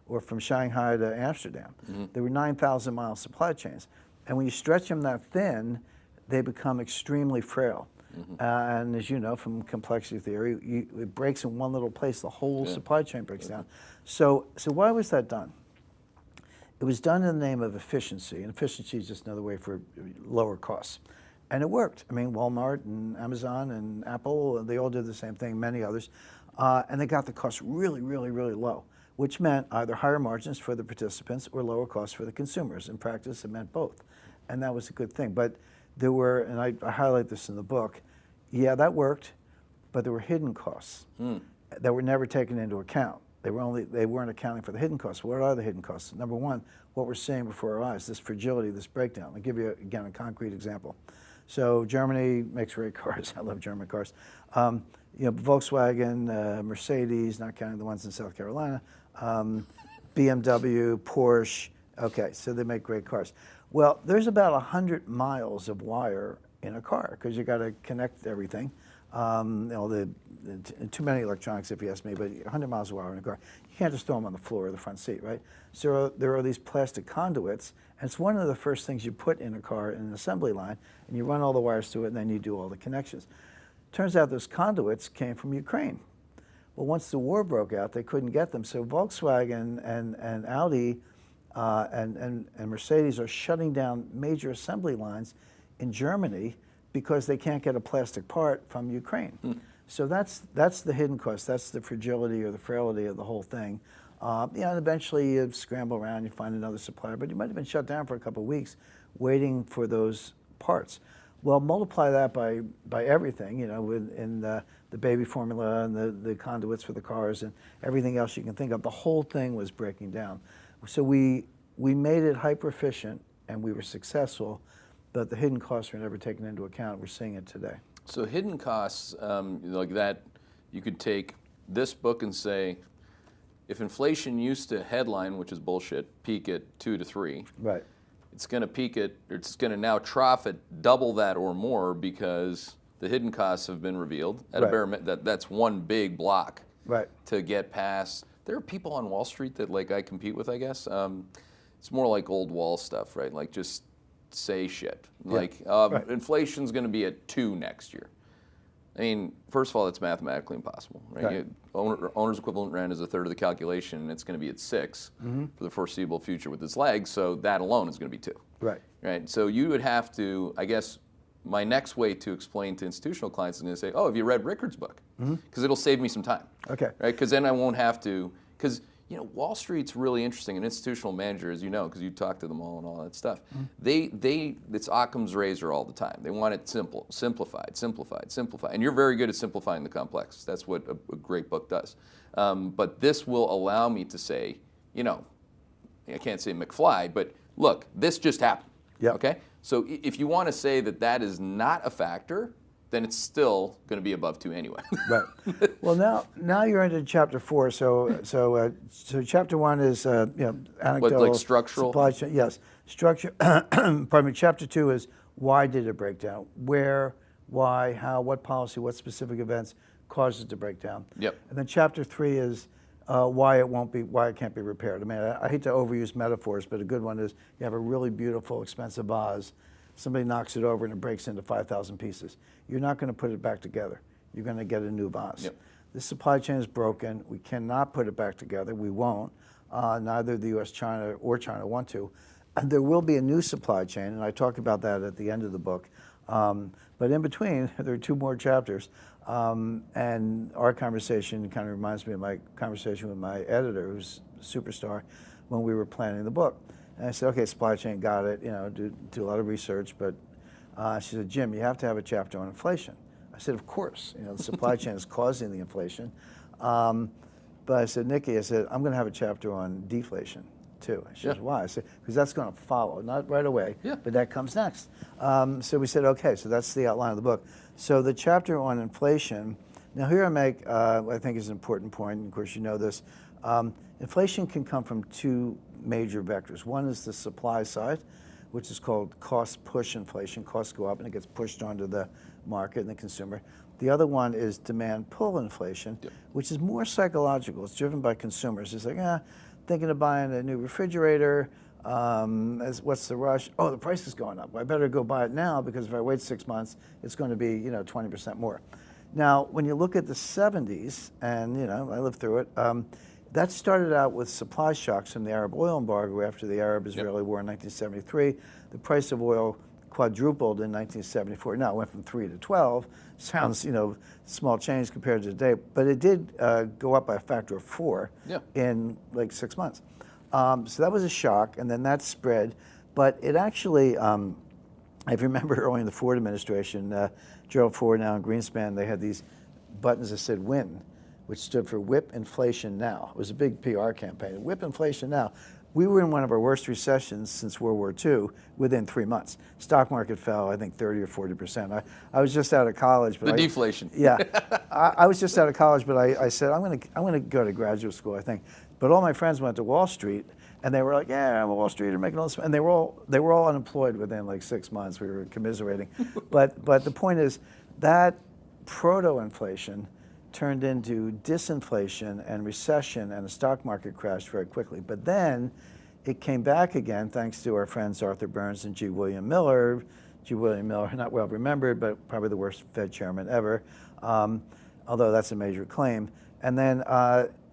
or from Shanghai to Amsterdam. There were 9,000-mile supply chains. And when you stretch them that thin, they become extremely frail. And as you know from complexity theory, it breaks in one little place, the whole supply chain breaks down. So why was that done? It was done in the name of efficiency, and efficiency is just another way for lower costs. And it worked. I mean, Walmart and Amazon and Apple, they all did the same thing, many others. And they got the cost really, really, really low, which meant either higher margins for the participants or lower costs for the consumers. In practice, it meant both. And that was a good thing. But there were, and I highlight this in the book, yeah, that worked, but there were hidden costs that were never taken into account. They weren't accounting for the hidden costs. What are the hidden costs? Number one, what we're seeing before our eyes, this fragility, this breakdown. I'll give you, again, a concrete example. So Germany makes great cars. I love German cars. Volkswagen, Mercedes, not counting the ones in South Carolina, BMW, Porsche. Okay, so they make great cars. Well, there's about 100 miles of wire in a car because you got to connect everything. Too many electronics, if you ask me, but 100 miles of wire in a car. You can't just throw them on the floor or the front seat, right? So there are these plastic conduits, and it's one of the first things you put in a car in an assembly line, and you run all the wires through it, and then you do all the connections. Turns out those conduits came from Ukraine. Well, once the war broke out, they couldn't get them, so Volkswagen and Audi and Mercedes are shutting down major assembly lines in Germany because they can't get a plastic part from Ukraine. So that's the hidden cost. That's the fragility or the frailty of the whole thing. And eventually you scramble around, you find another supplier, but you might have been shut down for a couple of weeks waiting for those parts. Well, multiply that by everything, in the baby formula and the conduits for the cars and everything else you can think of. The whole thing was breaking down. So we made it hyper efficient and we were successful, but the hidden costs were never taken into account. We're seeing it today. So hidden costs, like that, you could take this book and say, if inflation used to headline, which is bullshit, peak at 2 to 3, right? It's going to peak at, it's going to now trough at double that or more because the hidden costs have been revealed. At a bare that's one big block to get past. There are people on Wall Street that I compete with, I guess. It's more like old Wall stuff, right? Like just say shit. Inflation's going to be at 2 next year. I mean, first of all, it's mathematically impossible, right? Owner's equivalent rent is a third of the calculation, and it's going to be at 6 for the foreseeable future with this lag, so that alone is going to be 2. Right. So you would have to, I guess, my next way to explain to institutional clients is going to say, oh, have you read Rickards' book? Because it'll save me some time. Right? Because then I won't have to, because Wall Street's really interesting. An institutional manager, as you know, because you talk to them all and all that stuff, it's Occam's razor all the time. They want it simple, simplified. And you're very good at simplifying the complex. That's what a great book does. But this will allow me to say, I can't say McFly, but look, this just happened. Okay? So if you want to say that is not a factor, then it's still going to be above 2 anyway. Well, now you're into chapter 4. So chapter 1 is anecdotal, like structural supply chain. Yes, structure. Pardon me. Chapter 2 is why did it break down? Where, why, how, what policy, what specific events caused it to break down? And then chapter 3 is why it can't be repaired. I mean, I hate to overuse metaphors, but a good one is you have a really beautiful, expensive vase. Somebody knocks it over and it breaks into 5,000 pieces. You're not going to put it back together. You're going to get a new vase. The supply chain is broken. We cannot put it back together. We won't. Neither the U.S., China, or China want to. And there will be a new supply chain, and I talk about that at the end of the book. But in between, there are 2 more chapters. And our conversation kind of reminds me of my conversation with my editor, who's a superstar, when we were planning the book. And I said, okay, supply chain, got it, do a lot of research, but she said, Jim, you have to have a chapter on inflation. I said, of course, the supply chain is causing the inflation. But I said, Nikki, I'm going to have a chapter on deflation too. She says, why? I said, because that's going to follow, not right away, but that comes next. So we said, okay, so that's the outline of the book. So the chapter on inflation, now here I make, what I think is an important point, and of course you know this, inflation can come from 2 major vectors. One is the supply side, which is called cost push inflation. Costs go up and it gets pushed onto the market and the consumer. The other one is demand pull inflation, which is more psychological. It's driven by consumers. It's like, thinking of buying a new refrigerator, What's the rush? Oh, the price is going up. Well, I better go buy it now because if I wait 6 months, it's going to be 20% more. Now, when you look at the 70s, and I lived through it, that started out with supply shocks from the Arab oil embargo after the Arab-Israeli war in 1973. The price of oil quadrupled in 1974. Now it went from 3 to 12. Sounds, small change compared to today, but it did go up by a factor of 4 in like 6 months. So that was a shock, and then that spread. But it actually, I remember early in the Ford administration, Gerald Ford now and Greenspan, they had these buttons that said WIN, which stood for Whip Inflation Now. It was a big PR campaign. Whip Inflation Now. We were in one of our worst recessions since World War II within 3 months. Stock market fell, I think, 30 or 40%. I was just out of college. But deflation. Yeah. I was just out of college, but I said, I'm gonna go to graduate school, I think. But all my friends went to Wall Street, and they were like, yeah, I'm a Wall Streeter making all this. And they were all unemployed within like 6 months. We were commiserating. but the point is that proto-inflation turned into disinflation and recession and a stock market crash very quickly. But then it came back again thanks to our friends Arthur Burns and G. William Miller. G. William Miller, not well remembered, but probably the worst Fed chairman ever, although that's a major claim. And then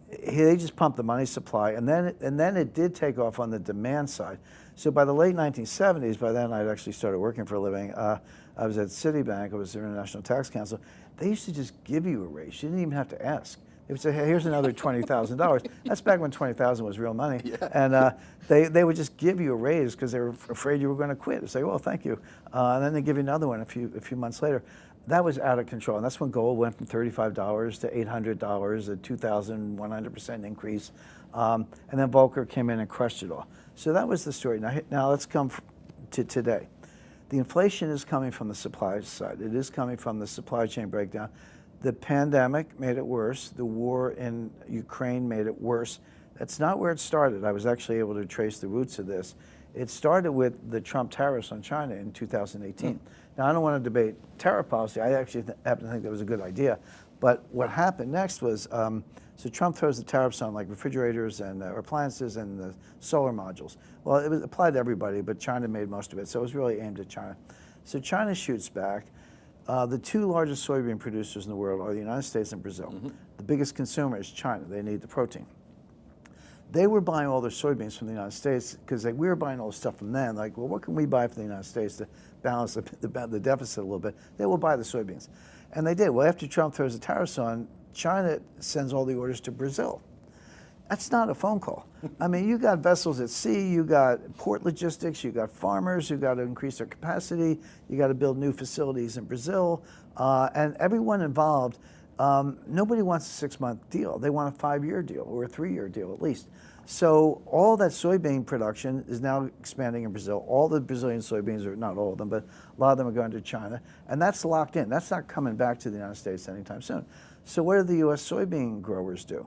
they just pumped the money supply, and then it did take off on the demand side. So by the late 1970s, by then I'd actually started working for a living. I was at Citibank, I was the International Tax Council. They used to just give you a raise. You didn't even have to ask. They would say, hey, here's another $20,000. That's back when $20,000 was real money. Yeah. And they would just give you a raise because they were afraid you were going to quit. They'd say, well, thank you. And then they'd give you another one a few months later. That was out of control. And that's when gold went from $35 to $800, a 2,100% increase. And then Volcker came in and crushed it all. So that was the story. Now let's come to today. The inflation is coming from the supply side. It is coming from the supply chain breakdown. The pandemic made it worse. The war in Ukraine made it worse. That's not where it started. I was actually able to trace the roots of this. It started with the Trump tariffs on China in 2018. Now, I don't want to debate tariff policy. I actually happen to think that was a good idea. But what happened next was, so Trump throws the tariffs on like refrigerators and appliances and the solar modules. Well, it was applied to everybody, but China made most of it. So it was really aimed at China. So China shoots back. The two largest soybean producers in the world are the United States and Brazil. The biggest consumer is China. They need the protein. They were buying all their soybeans from the United States because we were buying all the stuff from them. Like, well, what can we buy from the United States to balance the deficit a little bit? They will buy the soybeans. And they did. Well, after Trump throws the tariffs on, China sends all the orders to Brazil. That's not a phone call. I mean, you got vessels at sea, you got port logistics, you got farmers who got to increase their capacity, you got to build new facilities in Brazil, and everyone involved. Nobody wants a 6-month deal. They want a 5-year deal or a 3-year deal at least. So all that soybean production is now expanding in Brazil. All the Brazilian soybeans, or not all of them, but a lot of them are going to China. And that's locked in. That's not coming back to the United States anytime soon. So what do the U.S. soybean growers do?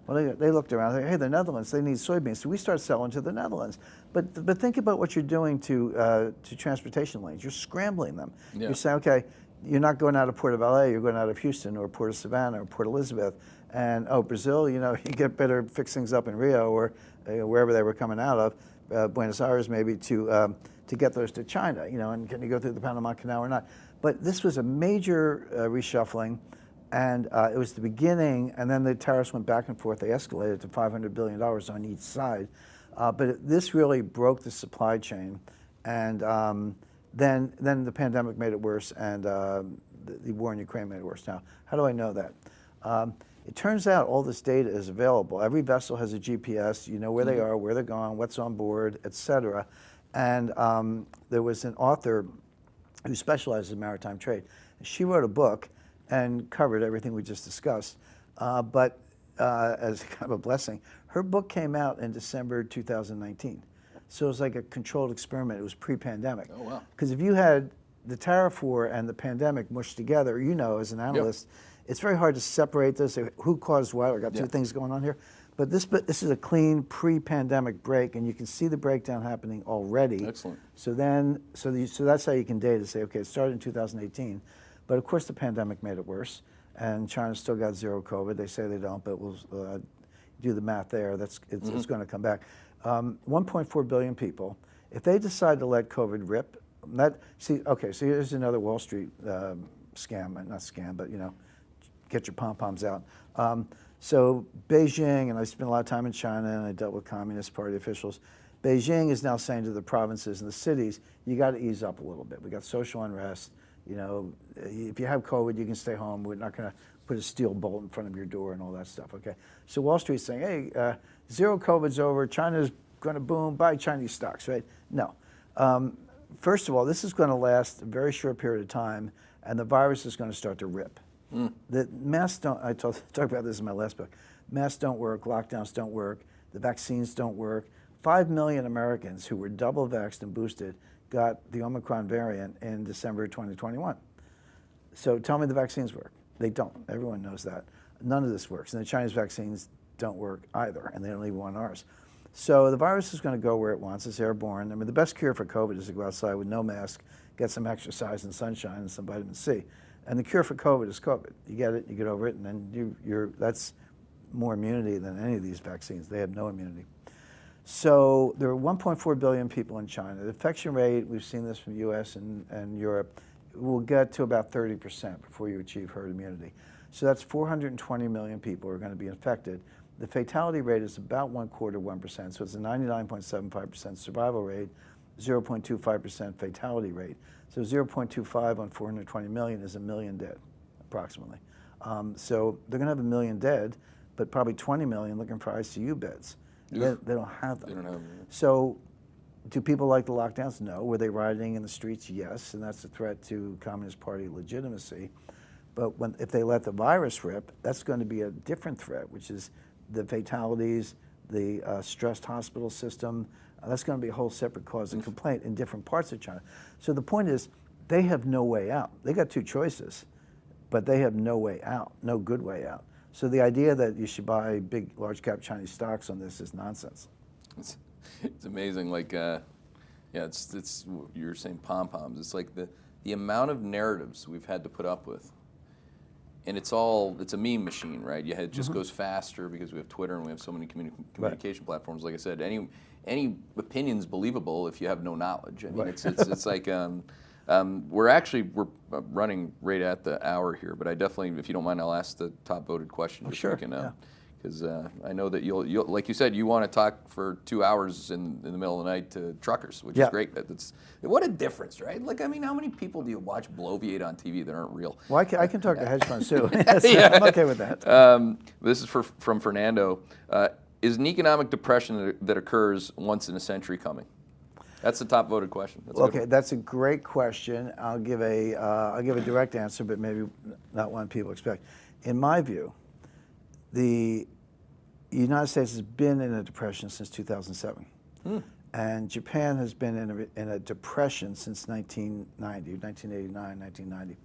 Well, they looked around, hey, the Netherlands, they need soybeans. So we start selling to the Netherlands. But think about what you're doing to transportation lanes. You're scrambling them. Yeah. You're saying, okay, you're not going out of Port of LA, you're going out of Houston or Port of Savannah or Port Elizabeth. And, oh, Brazil, you get better fix things up in Rio or wherever they were coming out of, Buenos Aires maybe, to get those to China, and can you go through the Panama Canal or not? But this was a major reshuffling, and it was the beginning, and then the tariffs went back and forth. They escalated to $500 billion on each side. But this really broke the supply chain, and then the pandemic made it worse, and the war in Ukraine made it worse. Now, how do I know that? It turns out all this data is available. Every vessel has a GPS. You know where they are, where they're going, what's on board, et cetera. And there was an author who specializes in maritime trade. She wrote a book and covered everything we just discussed. But as kind of a blessing, her book came out in December 2019. So it was like a controlled experiment. It was pre-pandemic. Oh, wow. Because if you had the tariff war and the pandemic mushed together, as an analyst, it's very hard to separate this. Who caused what? I got two things going on here. But this is a clean pre-pandemic break, and you can see the breakdown happening already. Excellent. So that's how you can date it. Say, okay, it started in 2018, but of course the pandemic made it worse, and China still got zero COVID. They say they don't, but we'll do the math there. It's going to come back. 1.4 billion people. If they decide to let COVID rip, so here's another Wall Street scam, not scam, but get your pom-poms out. So Beijing, and I spent a lot of time in China, and I dealt with Communist Party officials. Beijing is now saying to the provinces and the cities, you got to ease up a little bit. We got social unrest. If you have COVID, you can stay home. We're not going to put a steel bolt in front of your door and all that stuff, okay? So Wall Street's saying, hey, zero COVID's over, China's going to boom, buy Chinese stocks, right? No. First of all, this is going to last a very short period of time, and the virus is going to start to rip. The masks don't, I talked about this in my last book, masks don't work, lockdowns don't work, the vaccines don't work. 5 million Americans who were double vaxxed and boosted got the Omicron variant in December 2021. So tell me the vaccines work. They don't. Everyone knows that. None of this works. And the Chinese vaccines don't work either, and they don't even want ours. So the virus is going to go where it wants. It's airborne. I mean, the best cure for COVID is to go outside with no mask, get some exercise and sunshine and some vitamin C. And the cure for COVID is COVID. You get it, you get over it, and then that's more immunity than any of these vaccines. They have no immunity. So there are 1.4 billion people in China. The infection rate, we've seen this from the US and Europe, will get to about 30% before you achieve herd immunity. So that's 420 million people are going to be infected. The fatality rate is about 1/4, so it's a 99.75% survival rate, 0.25% fatality rate. So 0.25 on 420 million is 1 million dead, approximately. So they're going to have 1 million dead, but probably 20 million looking for ICU beds. They don't have them. They don't have them. So do people like the lockdowns? No. Were they rioting in the streets? Yes, and that's a threat to Communist Party legitimacy. But if they let the virus rip, that's going to be a different threat, which is the fatalities, the stressed hospital system. That's going to be a whole separate cause of complaint in different parts of China. So the point is, they have no way out. They got two choices, but they have no way out, no good way out. So the idea that you should buy big, large cap Chinese stocks on this is nonsense. It's amazing. Like, it's you're saying pom-poms. It's like the amount of narratives we've had to put up with. And it's a meme machine, right? It just goes faster because we have Twitter and we have so many communication platforms. Like I said, any opinion's believable if you have no knowledge. I mean, it's like we're running right at the hour here, but I definitely, if you don't mind, I'll ask the top voted question. Just sure. Because I know that you'll, like you said, you want to talk for 2 hours in the middle of the night to truckers, which is great. What a difference, right? Like, I mean, how many people do you watch bloviate on TV that aren't real? Well, I can talk to hedge funds too. I'm okay with that. This is from Fernando. Is an economic depression that occurs once in a century coming? That's the top voted question. That's a great question. I'll give a direct answer, but maybe not one people expect. In my view, the United States has been in a depression since 2007. And Japan has been in a depression since 1989, 1990.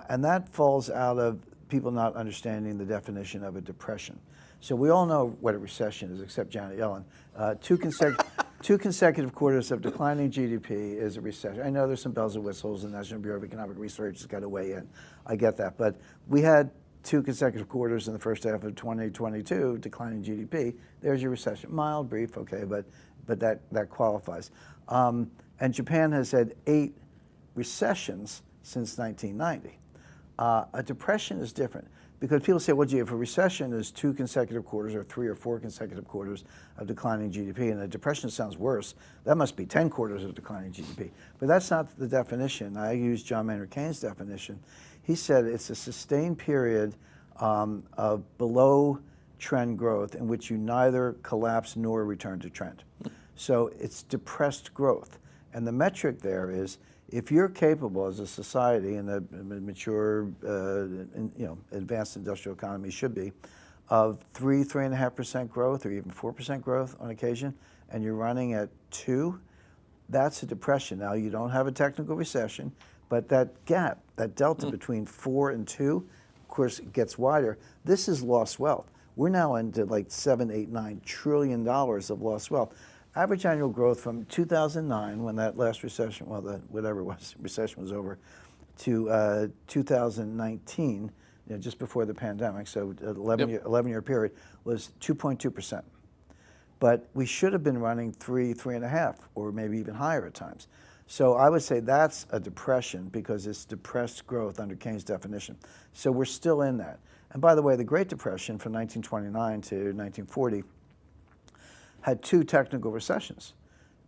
And that falls out of people not understanding the definition of a depression. So we all know what a recession is, except Janet Yellen. Two consecutive quarters of declining GDP is a recession. I know there's some bells and whistles, and the National Bureau of Economic Research has got to weigh in. I get that. But we had 2 consecutive quarters in the first half of 2022, declining GDP. There's your recession. Mild, brief, okay, but that qualifies. And Japan has had 8 recessions since 1990. A depression is different because people say, well, gee, if a recession is 2 consecutive quarters or 3 or 4 consecutive quarters of declining GDP, and a depression sounds worse, that must be 10 quarters of declining GDP. But that's not the definition. I use John Maynard Keynes' definition. He said it's a sustained period of below trend growth in which you neither collapse nor return to trend. So it's depressed growth. And the metric there is if you're capable as a society, and a mature, advanced industrial economy should be, of 3.5% growth or even 4% growth on occasion, and you're running at 2, that's a depression. Now, you don't have a technical recession, but that gap, that delta between 4 and 2, of course, gets wider. This is lost wealth. We're now into like $7, $8, $9 trillion of lost wealth. Average annual growth from 2009, when that last recession, whatever it was, recession was over, to 2019, just before the pandemic, so 11-year period, was 2.2%. but we should have been running 3.5, or maybe even higher at times. So I would say that's a depression because it's depressed growth under Keynes' definition. So we're still in that. And by the way, the Great Depression from 1929 to 1940 had 2 technical recessions.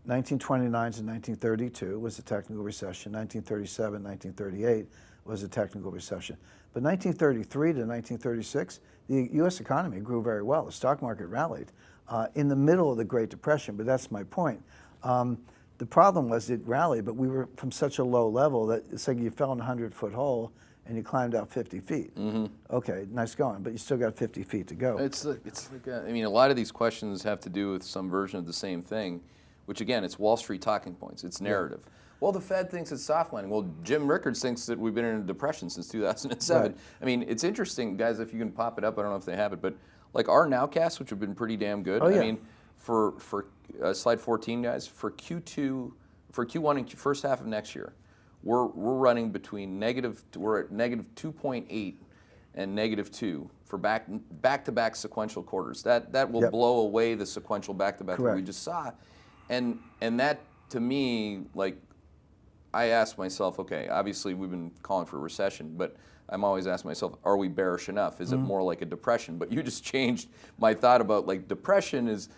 1929 to 1932 was a technical recession. 1937, 1938 was a technical recession. But 1933 to 1936, the U.S. economy grew very well. The stock market rallied in the middle of the Great Depression, but that's my point. The problem was it rallied, but we were from such a low level that it's like you fell in a 100-foot hole and you climbed out 50 feet. Okay, nice going, but you still got 50 feet to go. It's like I mean, a lot of these questions have to do with some version of the same thing, which again, it's Wall Street talking points. It's narrative. Yeah. Well, the Fed thinks it's soft landing. Well, Jim Rickards thinks that we've been in a depression since 2007. Right. I mean, it's interesting, guys, if you can pop it up, I don't know if they have it, but like our nowcasts, which have been pretty damn good. Oh, yeah. I mean, for slide 14, guys, for Q2, for Q1 and first half of next year, we're running between we're at -2.8 and -2 for back-to-back sequential quarters. That will blow away the sequential back-to-back that we just saw, and that to me, like, I ask myself, okay, obviously we've been calling for a recession, but I'm always asking myself, are we bearish enough? Is it more like a depression? But you just changed my thought about, like, depression is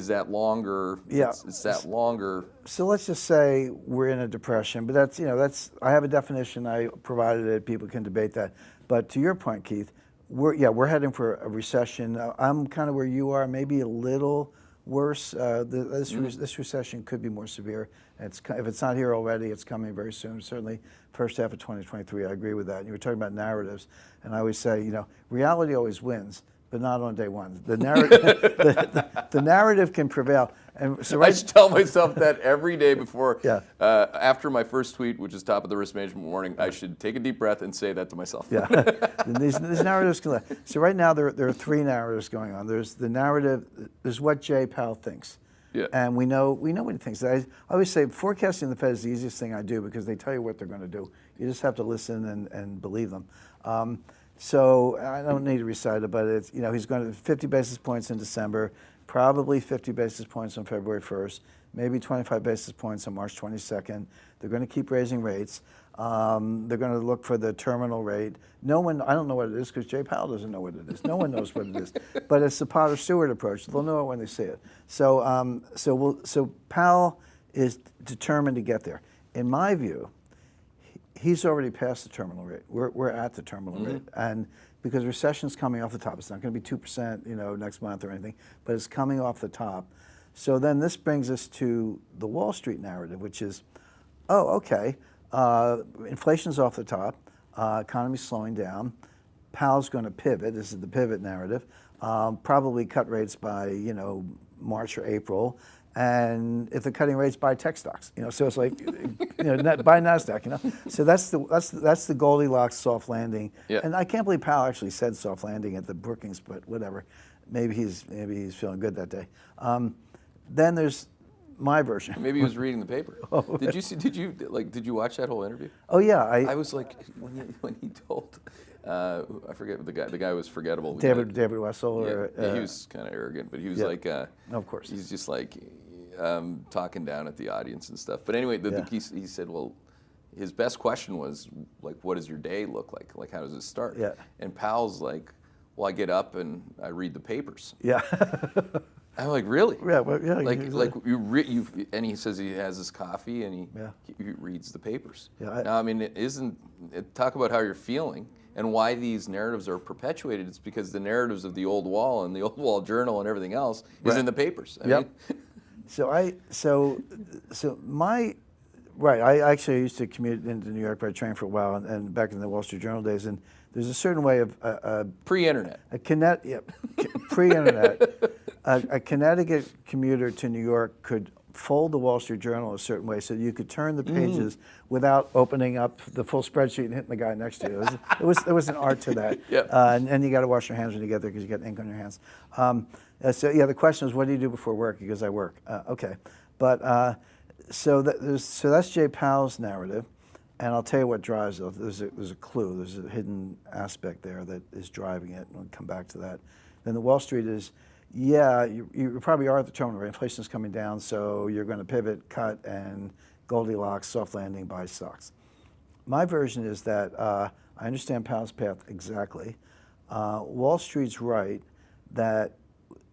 that longer. Yeah. It's that longer. So let's just say we're in a depression, but that's I have a definition. I provided it. People can debate that. But to your point, Keith, we're heading for a recession. I'm kind of where you are, maybe a little worse. This recession could be more severe. If it's not here already, it's coming very soon. Certainly, first half of 2023. I agree with that. And you were talking about narratives, and I always say, reality always wins, but not on day one. The narrative, the narrative can prevail. And so I should tell myself that every day before, Yeah. After my first tweet, which is top of the risk management morning, I should take a deep breath and say that to myself. Yeah, and these narratives can. So right now there are 3 narratives going on. There's the narrative. There's what Jay Powell thinks. Yeah. And we know what he thinks. I always say forecasting the Fed is the easiest thing I do because they tell you what they're going to do. You just have to listen and believe them. So I don't need to recite it, but it's he's going to 50 basis points in December, probably 50 basis points on February 1st, maybe 25 basis points on March 22nd. They're going to keep raising rates. They're going to look for the terminal rate. I don't know what it is because Jay Powell doesn't know what it is. No one knows what it is. But it's the Potter-Stewart approach. They'll know it when they see it. So Powell is determined to get there. In my view, he's already past the terminal rate. We're at the terminal rate, and because recession's coming off the top, it's not going to be 2%, next month or anything, but it's coming off the top. So then this brings us to the Wall Street narrative, which is, okay, inflation's off the top, economy's slowing down, Powell's going to pivot. This is the pivot narrative. Probably cut rates by March or April. And if they're cutting rates, buy tech stocks. So it's like, buy Nasdaq. So that's the Goldilocks soft landing. Yeah. And I can't believe Powell actually said soft landing at the Brookings, but whatever. Maybe he's feeling good that day. Then there's my version. Maybe he was reading the paper. Did you watch that whole interview? Oh yeah, I was like when he told. I forget the guy was forgettable. David Wessel. He was kind of arrogant, but he was like, of course, he's just like talking down at the audience and stuff. But anyway, he said, well, his best question was like, what does your day look like? Like, how does it start? Yeah. And Powell's like, well, I get up and I read the papers. Yeah. I'm like, really? Yeah. Well, yeah. Like and he says he has his coffee and he reads the papers. Yeah. Now, I mean, talk about how you're feeling. And why these narratives are perpetuated, it's because the narratives of the old wall and the old wall journal and everything else is in the papers. I mean, I actually used to commute into New York by train for a while, and back in the Wall Street Journal days, and there's a certain way of pre-internet. Pre-internet. A Connecticut commuter to New York could fold the Wall Street Journal a certain way so you could turn the pages without opening up the full spreadsheet and hitting the guy next to you. There was an art to that. Yep. And you got to wash your hands when you get there because you got ink on your hands. The question is, what do you do before work? Because I work. Okay. But so that's Jay Powell's narrative, and I'll tell you what drives it. There's a clue. There's a hidden aspect there that is driving it, and we'll come back to that. Then the Wall Street is, Yeah, you probably are at the terminal rate. Inflation's coming down, so you're going to pivot, cut, and Goldilocks, soft landing, buy stocks. My version is that I understand Powell's path exactly. Wall Street's right that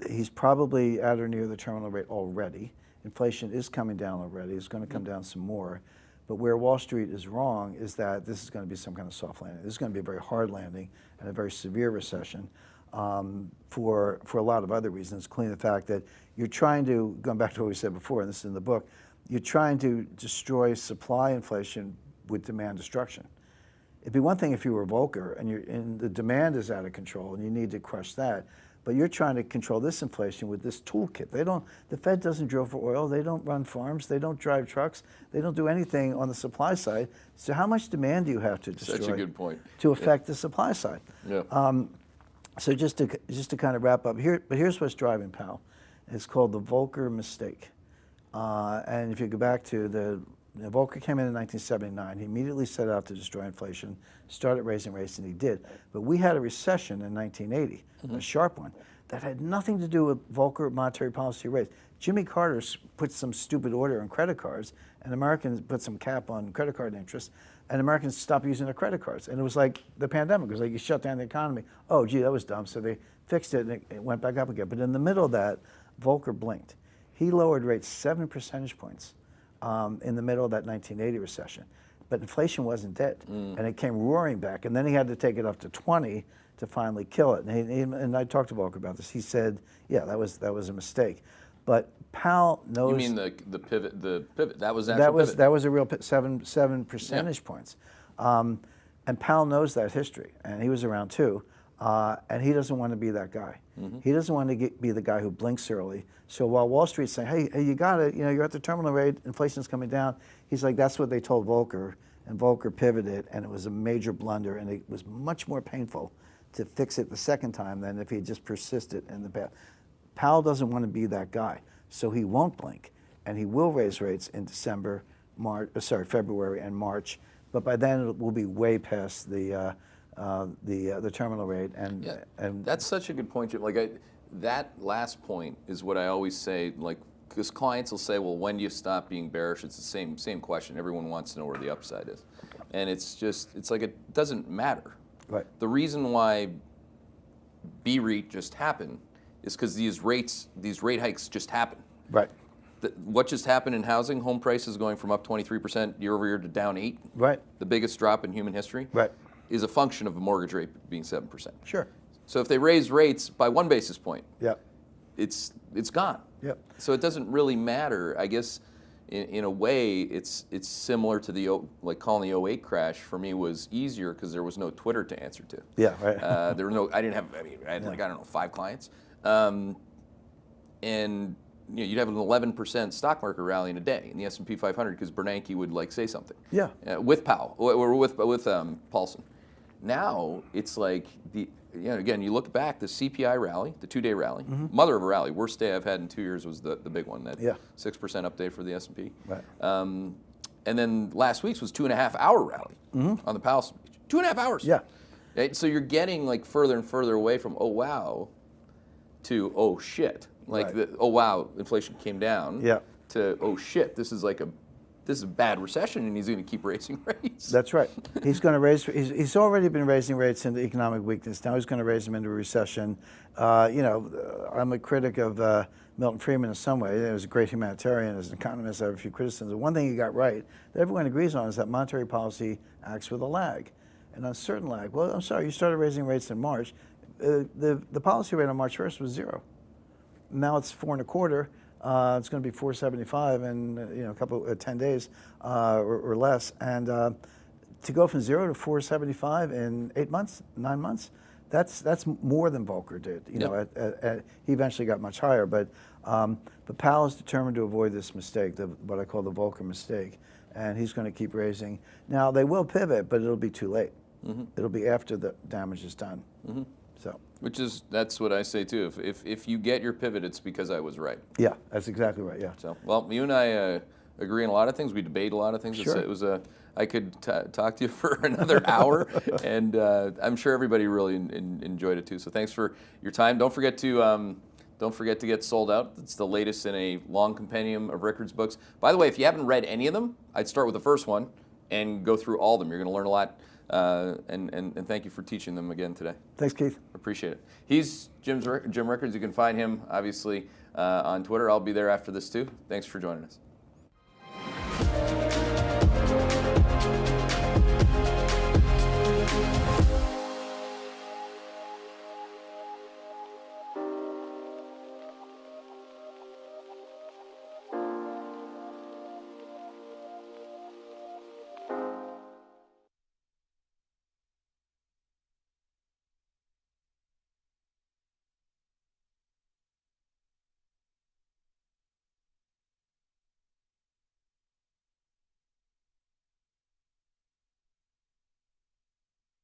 he's probably at or near the terminal rate already. Inflation is coming down already. It's going to come down some more. But where Wall Street is wrong is that this is going to be some kind of soft landing. This is going to be a very hard landing and a very severe recession for a lot of other reasons, including the fact that you're trying to, going back to what we said before, and this is in the book, you're trying to destroy supply inflation with demand destruction. It'd be one thing if you were Volcker and the demand is out of control and you need to crush that, but you're trying to control this inflation with this toolkit. The Fed doesn't drill for oil, they don't run farms, they don't drive trucks, they don't do anything on the supply side. So how much demand do you have to destroy? Such a good point. To affect the supply side? Yeah. So just to kind of wrap up here, but here's what's driving Powell. It's called the Volcker mistake. And if you go back to Volcker came in 1979. He immediately set out to destroy inflation, started raising rates, and he did. But we had a recession in 1980, a sharp one, that had nothing to do with Volcker monetary policy rates. Jimmy Carter put some stupid order on credit cards, and Americans put some cap on credit card interest, and Americans stopped using their credit cards. And it was like the pandemic. It was like you shut down the economy. Oh, gee, that was dumb. So they fixed it, and it went back up again. But in the middle of that, Volcker blinked. He lowered rates 7 percentage points in the middle of that 1980 recession. But inflation wasn't dead, and it came roaring back. And then he had to take it up to 20 to finally kill it. And I talked to Volcker about this. He said, yeah, that was a mistake. But Powell knows. You mean the pivot? The pivot that was actual pivot. That was a real 7 percentage points. And Powell knows that history, and he was around too. And he doesn't want to be that guy. He doesn't want to be the guy who blinks early. So while Wall Street's saying, hey, you got it, you're at the terminal rate, inflation's coming down, he's like, that's what they told Volcker, and Volcker pivoted, and it was a major blunder, and it was much more painful to fix it the second time than if he had just persisted in the path. Powell doesn't want to be that guy, so he won't blink, and he will raise rates in February and March, but by then it will be way past the terminal rate, and that's such a good point, Jim. That last point is what I always say. Because clients will say, "Well, when do you stop being bearish?" It's the same question. Everyone wants to know where the upside is, and it's like it doesn't matter. Right. The reason why BREIT just happened is because these rate hikes just happen. Right. What just happened in housing? Home prices going from up 23% year over year to down 8%. Right. The biggest drop in human history. Right. Is a function of a mortgage rate being 7%. Sure. So if they raise rates by 1 basis point, Yep. it's gone. Yep. So it doesn't really matter. I guess in a way, it's similar to calling the '08 crash. For me, was easier because there was no Twitter to answer to. Yeah. Right. There were no. I didn't have. I had I don't know 5 clients, and you'd have an 11% stock market rally in a day in the S&P 500 because Bernanke would say something. Yeah. With Powell or with Paulson. Now it's like again, you look back, the CPI rally, the 2-day rally, mother of a rally, worst day I've had in 2 years was the big one, that 6% update for the S&P. Right. And then last week's was 2.5-hour rally on the Powell speech. 2.5 hours. Yeah. Right? So you're getting further and further away from oh wow to oh shit. Right. Oh wow, inflation came down. Yeah. To oh shit, this is a bad recession, and he's going to keep raising rates. That's right. He's going to raise. He's already been raising rates into economic weakness. Now he's going to raise them into a recession. I'm a critic of Milton Friedman in some way. He was a great humanitarian. As an economist, I have a few criticisms. One thing he got right that everyone agrees on is that monetary policy acts with a lag, an uncertain lag. Well, I'm sorry, you started raising rates in March. The policy rate on March 1st was 0. Now it's 4.25. It's going to be 4.75 in a couple 10 days or less, and to go from 0 to 4.75 in 8 months, 9 months, that's more than Volcker did. He eventually got much higher, but Powell is determined to avoid this mistake, what I call the Volcker mistake, and he's going to keep raising. Now they will pivot, but it'll be too late. It'll be after the damage is done. So. That's what I say too. If you get your pivot, it's because I was right. Yeah, that's exactly right. Yeah. So, well, you and I agree on a lot of things. We debate a lot of things. Sure. I could talk to you for another hour, and I'm sure everybody really enjoyed it too. So thanks for your time. Don't forget to Don't forget to get Sold Out. It's the latest in a long compendium of Rickards books. By the way, if you haven't read any of them, I'd start with the first one and go through all of them. You're going to learn a lot. And thank you for teaching them again today. Thanks, Keith. Appreciate it. He's Jim Rickards. You can find him, obviously, on Twitter. I'll be there after this, too. Thanks for joining us.